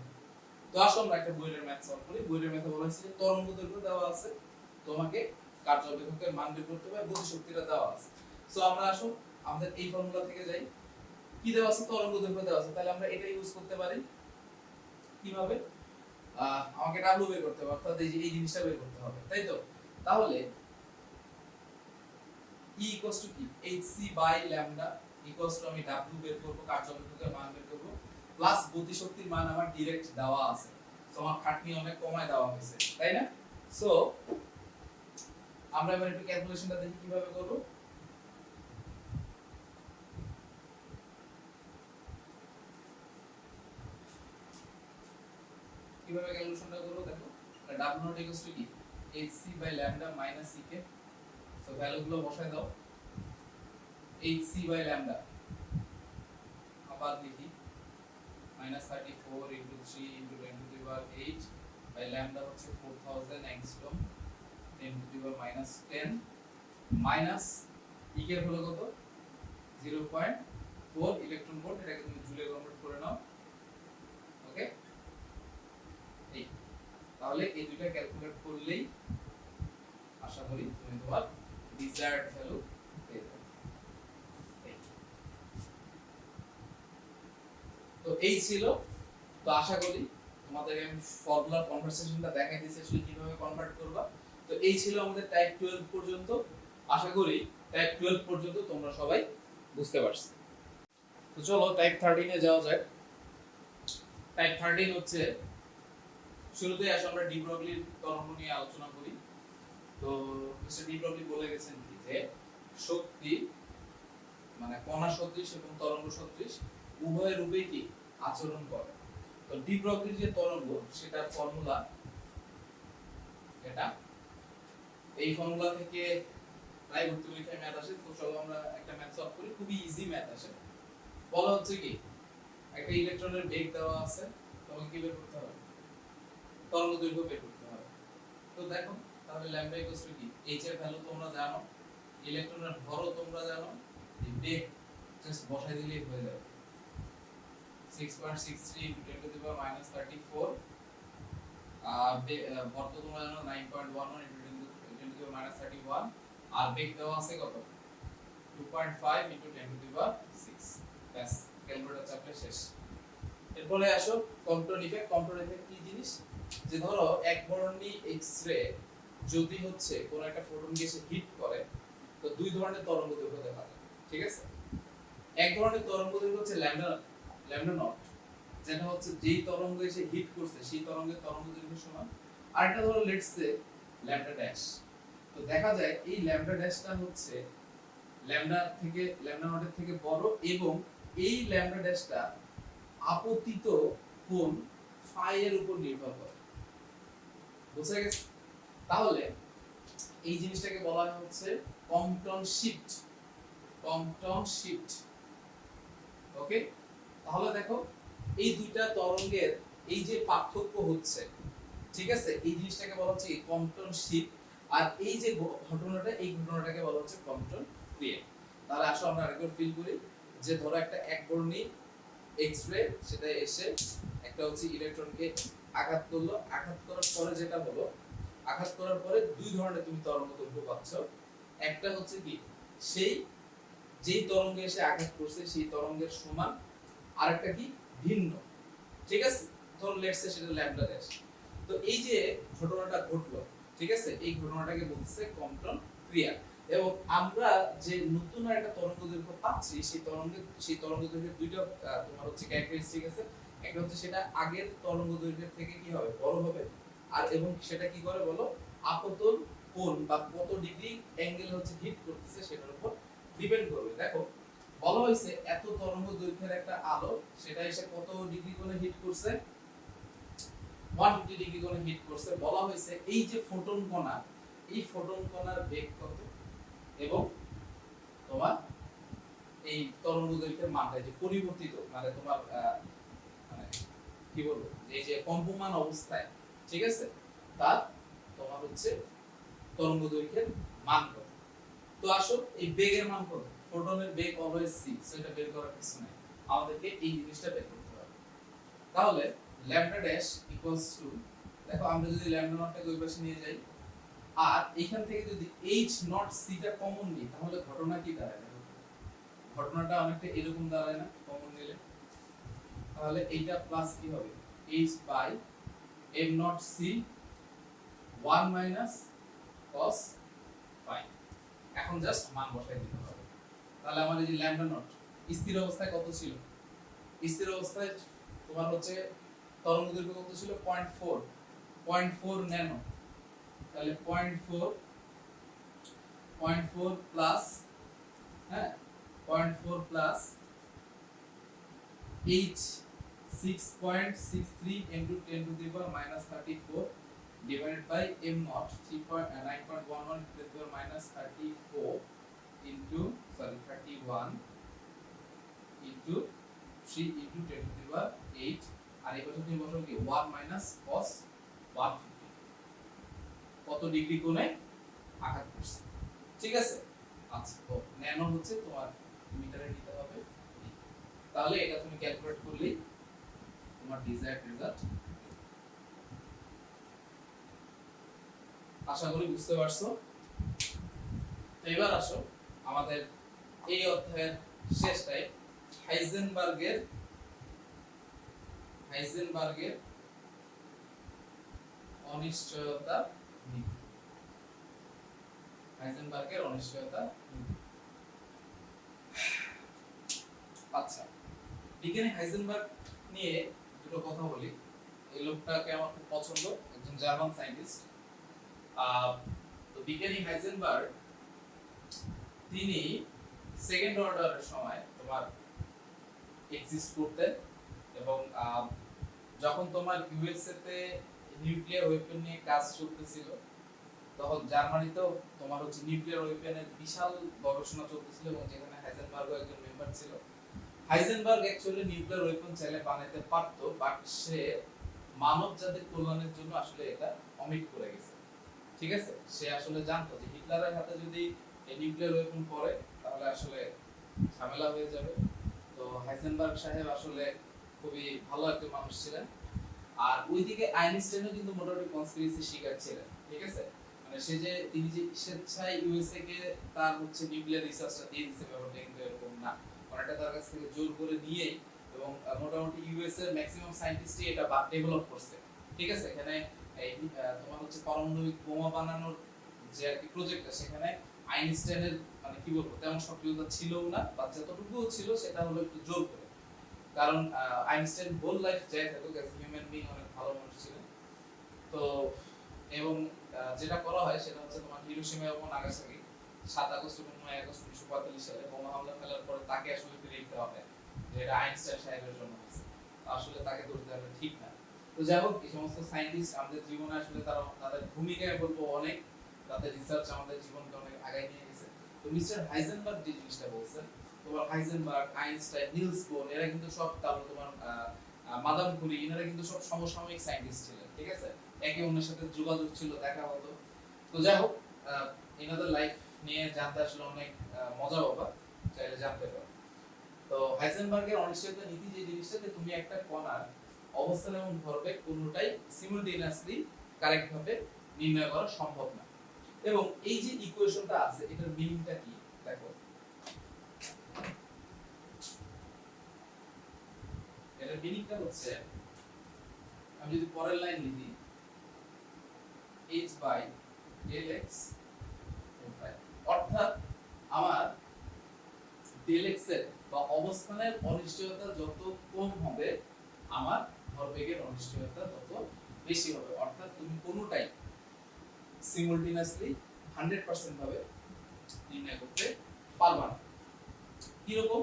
তো আসো আমরা একটা বইয়ের ম্যাথ সলভ করি। বইয়ের ম্যাথে বলা হয়েছে যে তরঙ্গ দৈর্ঘ্য দেওয়া আছে, তোমাকে কার্য অপেক্ষকের মান বের করতে হবে, গতি শক্তিটা দেওয়া আছে। সো আমরা আসো আমাদের এই ফর্মুলা থেকে যাই। কি দেওয়া আছে? তরঙ্গ দৈর্ঘ্য দেওয়া আছে, তাহলে আমরা এটা ইউজ করতে পারি কিভাবে? আমাকে ডাব্লিউ বের করতে হবে, অর্থাৎ এই যে এই জিনিসটা বের করতে হবে, তাই তো? তাহলে E ইকুয়ালস টু কি? hc by lambda equals to আমি w বের করব, কার্য অপেক্ষকের মান বের করব, প্লাস গতি শক্তির মান আমার ডাইরেক্ট দেওয়া আছে। সো আমার খাটনি অনেক কমায় দেওয়া হয়েছে, তাই না? সো আমরা এবার একটু ক্যালকুলেশনটা দেখি কিভাবে করব। কিভাবে ক্যালকুলেশনটা করব দেখো। w নট ইকুয়ালস টু কি? hc by lambda minus ck। So ভ্যালুগুলো বসায় দাও। hc বাই ল্যামডা আবার লিখি -34 into 3 into 10 to the power 8 by lambda হচ্ছে 4000 angstrom 10 to the power -10 minus E এর হলো কত? 0.4 ইলেকট্রন ভোল্ট। এটাকে তুমি জুলে কনভার্ট করে নাও। ওকে, এই তাহলে এই দুইটা ক্যালকুলেট করলেই আশা করি তুমি তোমার ডিজায়ার্ড ভ্যালু পেয়ে যাবে। তো এই ছিল। তো আশা করি তোমাদের আমি ফর্মুলা কনভারসেশনটা দেখাই দিয়েছি আসলে কিভাবে কনভার্ট করবা। তো এই ছিল আমাদের টাইপ 12 পর্যন্ত। আশা করি টাইপ 12 পর্যন্ত তোমরা সবাই বুঝতে পারছো। তো চলো টাইপ 13 এ যাওয়া যাক। টাইপ 13 হচ্ছে, শুরুতেই আসলে আমরা ডি ব্রগলির তরঙ্গ নিয়ে আলোচনা করি। তো মিস্টার ডি ব্রগলি বলে গেছেন কি যে শক্তি মানে কণা সদৃশ এবং তরঙ্গ সদৃশ উভয় রূপেই কি আচরণ করে। তো ডি ব্রগলির যে তরঙ্গ সেটার ফর্মুলা এটা, এই ফর্মুলা থেকে প্রায় ভর্তি পরীক্ষায় ম্যাথ আসে। তো চলো আমরা একটা ম্যাথ সলভ করি, খুবই ইজি ম্যাথ আসে। বলা হচ্ছে কি একটা ইলেকট্রনের বেগ দেওয়া আছে, তোমাকে কি বের করতে হবে? তরঙ্গ দৈর্ঘ্য বের করতে হবে। তো দেখো তাহলে ল্যামডা ইকুয়ালস টু কি? h এর ভ্যালু তোমরা জানো, ইলেকট্রনের ভরও তোমরা জানো, এই বেগ জাস্ট বসাই দিলেই হয়ে যাবে। 6.63 into 10 to the power -34 আর ভর তো তোমরা জানো 9.11 into 10 to the power -31 আর বেগ দেওয়া আছে কত? 2.5 into 10 to the power 6। ব্যাস, ক্যালকুলেটর চাপলে শেষ। এরপরে আসো কম্পটন ইফেক্ট। কম্পটন ইফেক্ট কি জিনিস? যে ধরো এক বর্ণী এক্স-রে যদি হচ্ছে কোন একটা ফোটনকে এসে হিট করে, তো দুই ধরনের তরঙ্গ দৈর্ঘ্য দেখা যায়, ঠিক আছে? এক ধরনের তরঙ্গ দৈর্ঘ্য হচ্ছে ল্যামডা নট, যেটা হচ্ছে যেই তরঙ্গ এসে হিট করছে সেই তরঙ্গের তরঙ্গ দৈর্ঘ্য সমান। আরেকটা ধরো লেটস সে ল্যামডা ড্যাশ। তো দেখা যায় এই ল্যামডা ড্যাশটা হচ্ছে ল্যামডা নটের থেকে বড় এবং এই ল্যামডা ড্যাশটা আপতিত কোণ ফাই এর উপর নির্ভর করে। বুঝা গেছে? তাহলে এই জিনিসটাকে বলা হচ্ছে Compton shift. Compton shift. Okay, তাহলে দেখো এই দুইটা তরঙ্গের এই যে পার্থক্য হচ্ছে, ঠিক আছে, এই জিনিসটাকে বলা হচ্ছে কম্পটন শিফট। আর এই যে ঘটনাটা, এই ঘটনাটাকে বলা হচ্ছে কম্পটন ক্রিয়া। তাহলে আসো আমরা আরেকবার ফিল করি যে ধরো একটা একবর্ণী এক্স-রে, সেটা এসে একটা হচ্ছে ইলেকট্রনকে আঘাত করলো, আঘাত করার পরে যেটা হলো, আঘাত করার পরে দুই ধরনের তুমি তরঙ্গ দৈর্ঘ্য পাচ্ছ। একটা হচ্ছে কি সেই যেই তরঙ্গে এসে আঘাত করছে সেই তরঙ্গের সমান, আরেকটা কি ভিন্ন, ঠিক আছে? ধরো লেটস সে সেটা ল্যামডা ড্যাশ। তো এই যে ঘটনাটা ঘটলো, ঠিক আছে, এই ঘটনাটাকে বলছে কম্পটন ক্রিয়া। এবং আমরা যে নতুন একটা তরঙ্গ দৈর্ঘ্য পাচ্ছি সেই তরঙ্গ দৈর্ঘ্যের দুইটা তোমার হচ্ছে ক্যারেক্টারিস্টিক আছে। একটা হচ্ছে সেটা আগের তরঙ্গ দৈর্ঘ্যের থেকে কি হবে, বড় হবে। আর এবং সেটা কি করে বলো, আপতন কোণ বা কত ডিগ্রি অ্যাঙ্গেল হচ্ছে হিট করতেছে সেটার উপর ডিপেন্ড করবে। দেখো বলা হয়েছে এত তরঙ্গ দৈর্ঘ্যের একটা আলো, সেটা এসে কত ডিগ্রি কোণে হিট করছে? 150 ডিগ্রি কোণে হিট করছে। বলা হয়েছে এই যে ফোটন কণা, এই ফোটন কণার বেগ কত এবং তোমার এই তরঙ্গ দৈর্ঘ্যের মানটা যে পরিবর্তিত মানে তোমার মানে কি বলবো, এই যে কম্পমান অবস্থায়, ঠিক আছে, তার তোমার হচ্ছে তরঙ্গ দৈর্ঘ্যের মান কত। তো আসো এই বেগের মান কত, ফোটনের বেগ অলওয়েজ c, সেটা বের করার কিছু নাই, আমাদেরকে এই জিনিসটা বের করতে হবে। তাহলে ল্যামডা ড্যাশ ইকুয়ালস টু, দেখো আমরা যদি ল্যামডা নটটাকে ওই পাশে নিয়ে যাই আর এইখান থেকে যদি h নট c টা কমন নিই তাহলে ঘটনা কি দাঁড়ায়, ঘটনাটা অনেকটা এরকম দাঁড়ায় না কমন নিলে, তাহলে এইটা প্লাস কি হবে h by m naught c 1 minus cos phi। এখন জাস্ট মান বসাই দিতে হবে। তাহলে আমার এই যে ল্যামডা নট স্থির অবস্থায় কত ছিল, স্থির অবস্থায় তোমার হচ্ছে তরঙ্গ দৈর্ঘ্য কত ছিল 0.4, 0.4 ন্যানো, তাহলে 0.4 প্লাস, হ্যাঁ 0.4 plus h 6.63 into 10 to the power minus 34 divided by m naught 9.11 to the power minus 34 into 31 into 3 into 10 to the power 8, আর এই পাশে তুমি বসাও কি 1 minus cos 150, কত ডিগ্রি কোণে আঘাত করছে, ঠিক আছে। আচ্ছা তো ন্যানো হচ্ছে তোমার মিটারে নিতে হবে, তাহলে এটা তুমি ক্যালকুলেট করলেই তোমার ডিজায়ার্ড রেজাল্ট। আশা করি বুঝতে পারছো। তো এবার আসো আমাদের এই অধ্যায়ের শেষটায় হাইজেনবার্গের অনিশ্চয়তা নীতি, হাইজেনবার্গের অনিশ্চয়তা নীতি। আচ্ছা বিজ্ঞানী হাইজেনবার্গ নিয়ে দুটো কথা বলি। এই লোকটাকে আমার খুব পছন্দ, একজন জার্মান সায়েন্টিস্ট। তো বিজ্ঞানী হাইজেনবার্গ তিনি সেকেন্ড অর্ডারের সময় তোমার এক্সিস্ট করতেন এবং যখন তোমার ইউএসএ তে নিউক্লিয়ার ওয়েপন নিয়ে কাজ চলতেছিল তখন জার্মানিতেও তোমার হচ্ছে নিউক্লিয়ার ওয়েপনের বিশাল গবেষণা চলতেছিল এবং যেখানে হাইজেনবার্গও একজন মেম্বার ছিল। হাইজেনবার্গ অ্যাকচুয়ালি নিউক্লিয়ার ওয়েপন চাইলে বানাতে পারতো, বাট সে মানব জাতির কল্যাণের জন্য আসলে এটা অমিট করে গেছে, ঠিক আছে। সে আসলে জানতো যে হিটলারের হাতে যদি এই নিউক্লিয়ার ওয়েপন পড়ে তাহলে আসলে ঝামেলা হয়ে যাবে। তো হাইজেনবার্গ সাহেব আসলে খুবই ভালো একটা মানুষ ছিলেন। আর ওইদিকে আইনস্টাইনও কিন্তু মোটামুটি কনস্পিরেসি শিকার ছিলেন, ঠিক আছে। মানে সে যে তিনি যে স্বেচ্ছায় ইউএসএ কে তার হচ্ছে নিউক্লিয়ার রিসার্চটা দিয়ে দিতে ব্যাপারটা কিন্তু এরকম না, অনেকটা তার কাছ থেকে জোর করে নিয়ে এবং মোটামুটি ইউএস এর ম্যাক্সিমাম সায়েন্টিস্টই এটা ডেভেলপ করছে, ঠিক আছে। এখানে এই তোমার হচ্ছে পারমাণবিক বোমা বানানোর যে একটা প্রজেক্টটা সেখানে আইনস্টাইনের মানে কি বলবো তেমন সক্রিয়তা ছিল না, বা যতটুকুও ছিল সেটা হলো একটু জোর করে। কারণ আইনস্টাইন হোল লাইফ যাই থাকুক অ্যাজ হিউম্যান বিং অনেক ভালো মানুষ ছিলেন। তো এবং যেটা করা হয় সেটা হচ্ছে তোমার হিরোশিমা এবং নাগাসাকি 7 আগস্ট এবং 9 আগস্ট 1945 সালে বোমা হামলা ফেলার পরে তাকে আসলে ক্রেডিট দেওয়া হয় যে এটা আইনস্টাইন সাহেবের জন্য হয়েছে, আসলে তাকে দোষ দেওয়া ঠিক না। তো যাই হোক এই সমস্ত সায়েন্টিস্ট আমাদের জীবনে আসলে তারা তাদের ভূমিকায় বলবো অনেক, তাদের রিসার্চ আমাদের জীবনকে অনেক আগায় নিয়ে গেছে। তো মিস্টার হাইজেনবার্গ যে জিনিসটা বলছেন, তোমার হাইজেনবার্গ, আইনস্টাইন, নিলস বোর এরা কিন্তু সব, তারপর তোমার মাদাম কুরি, এনারা কিন্তু সব সমসাময়িক সায়েন্টিস্ট ছিলেন, ঠিক আছে। একে অন্যের সাথে যোগাযোগ ছিল, দেখা হতো। তো যাই হোক এনাদের লাইফ নিয়ে জানতে আসলে অনেক মজা পাবা, চাইলে জানতে পারো। তো হাইজেনবার্গের অনিশ্চয়তা নীতি যে জিনিসটা, যে তুমি একটা কণার অবস্থান এবং ভরবেগ কোনটাই সিমুলটেনিয়াসলি কারেক্ট ভাবে নির্ণয় করা সম্ভব না। এবং এই যে ইকুয়েশনটা আছে এটার মিনিংটা কি দেখো, এটার মিনিংটা হচ্ছে আমি যদি পরের লাইন লিখি h বাই del x, অর্থাৎ আমার del x এর বা অবস্থানের অনিশ্চয়তা যত কম হবে আমার ভরবেগের অনিশ্চয়তা তত বেশি হবে। অর্থাৎ তুমি কোনোটাই সিমুলটেনিয়াসলি 100% ভাবে নির্ণয় করতে পারবা না। কি রকম?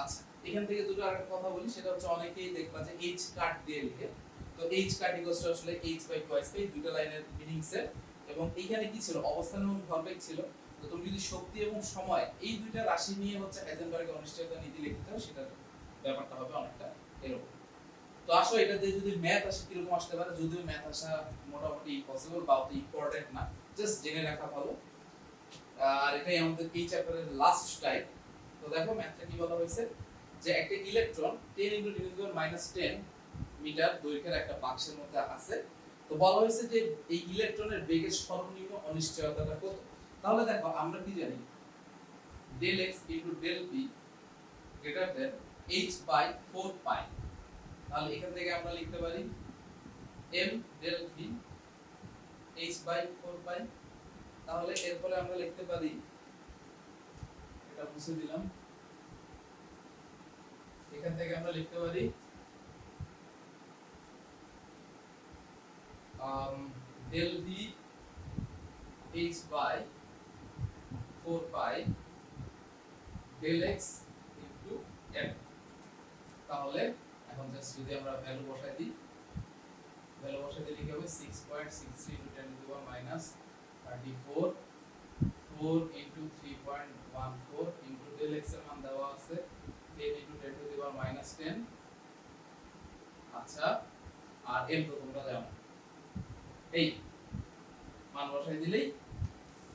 আচ্ছা এখান থেকে দুটো আরেকটা কথা বলি, সেটা হচ্ছে অনেকেই দেখবা যে h কাট দিয়ে লিখে। তো h কাট ইকুয়ালস টু আসলে h বাই টুয়াইস এই দুটো লাইনের মিনিং সেট। এবং এইখানে কি ছিল, অবস্থান এবং ভরবেগ ছিল। তো তুমি যদি শক্তি এবং সময় এই দুইটা রাশি নিয়ে হচ্ছে হাইজেনবার্গের অনিশ্চয়তা নীতি লিখতে চাও, সেটার ব্যাপারটা হবে অনেকটা এরকম। তো আসো এটা দিয়ে যদি ম্যাথ আসে কিরকম আসতে পারে, যদিও ম্যাথ আসা মোটামুটি পসিবল বা অত ইম্পর্টেন্ট না, জাস্ট জেনে রাখা ভালো। আর এটাই আমাদের এই চ্যাপ্টারের লাস্ট টাইপ। তো দেখো ম্যাথটা কি বলা হয়েছে, যে একটা ইলেকট্রন 10 × 10⁻10 মিটার দৈর্ঘ্যের একটা বাক্সের মধ্যে আছে। তো বলা হয়েছে যে এই ইলেকট্রনের বেগের সর্বনিম্ন অনিশ্চয়তাটা কত। তাহলে দেখো আমরা কি জানি, del x * del p greater than h/4 পাই। তাহলে এখান থেকে আমরা লিখতে পারি m del p h/4 পাই। তাহলে এরপরে আমরা লিখতে পারি, এটা মুছে দিলাম, এখান থেকে আমরা লিখতে পারি del v h/4 পাই del x into m। তাহলে এখন জাস্ট যদি আমরা ভ্যালু বসাই দিই, ভ্যালু বসাই দিলে কি হবে 6.63 × 10⁻34 4 × 3.14 into del x এর মান দেওয়া আছে 10 × 10⁻10। আচ্ছা, আর m তো তোমরা জানো, এই মান বসাই দিলেই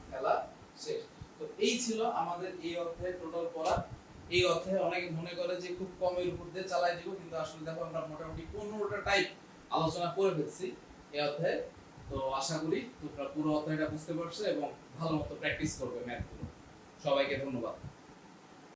খেলা শেষ। তো এই ছিল আমাদের এই অধ্যায়ে টোটাল পড়া। এই অধ্যায়ে অনেকে মনে করে যে খুব কমের উপর দিয়ে চালাই দিব, কিন্তু আসলে দেখো আমরা মোটামুটি 15টা টাইপ আলোচনা করে ফেলছি এই অধ্যায়ে। তো আশা করি তোমরা পুরো অধ্যায়টা বুঝতে পারছো এবং ভালো মতো প্র্যাকটিস করবে ম্যাথগুলো। সবাইকে ধন্যবাদ।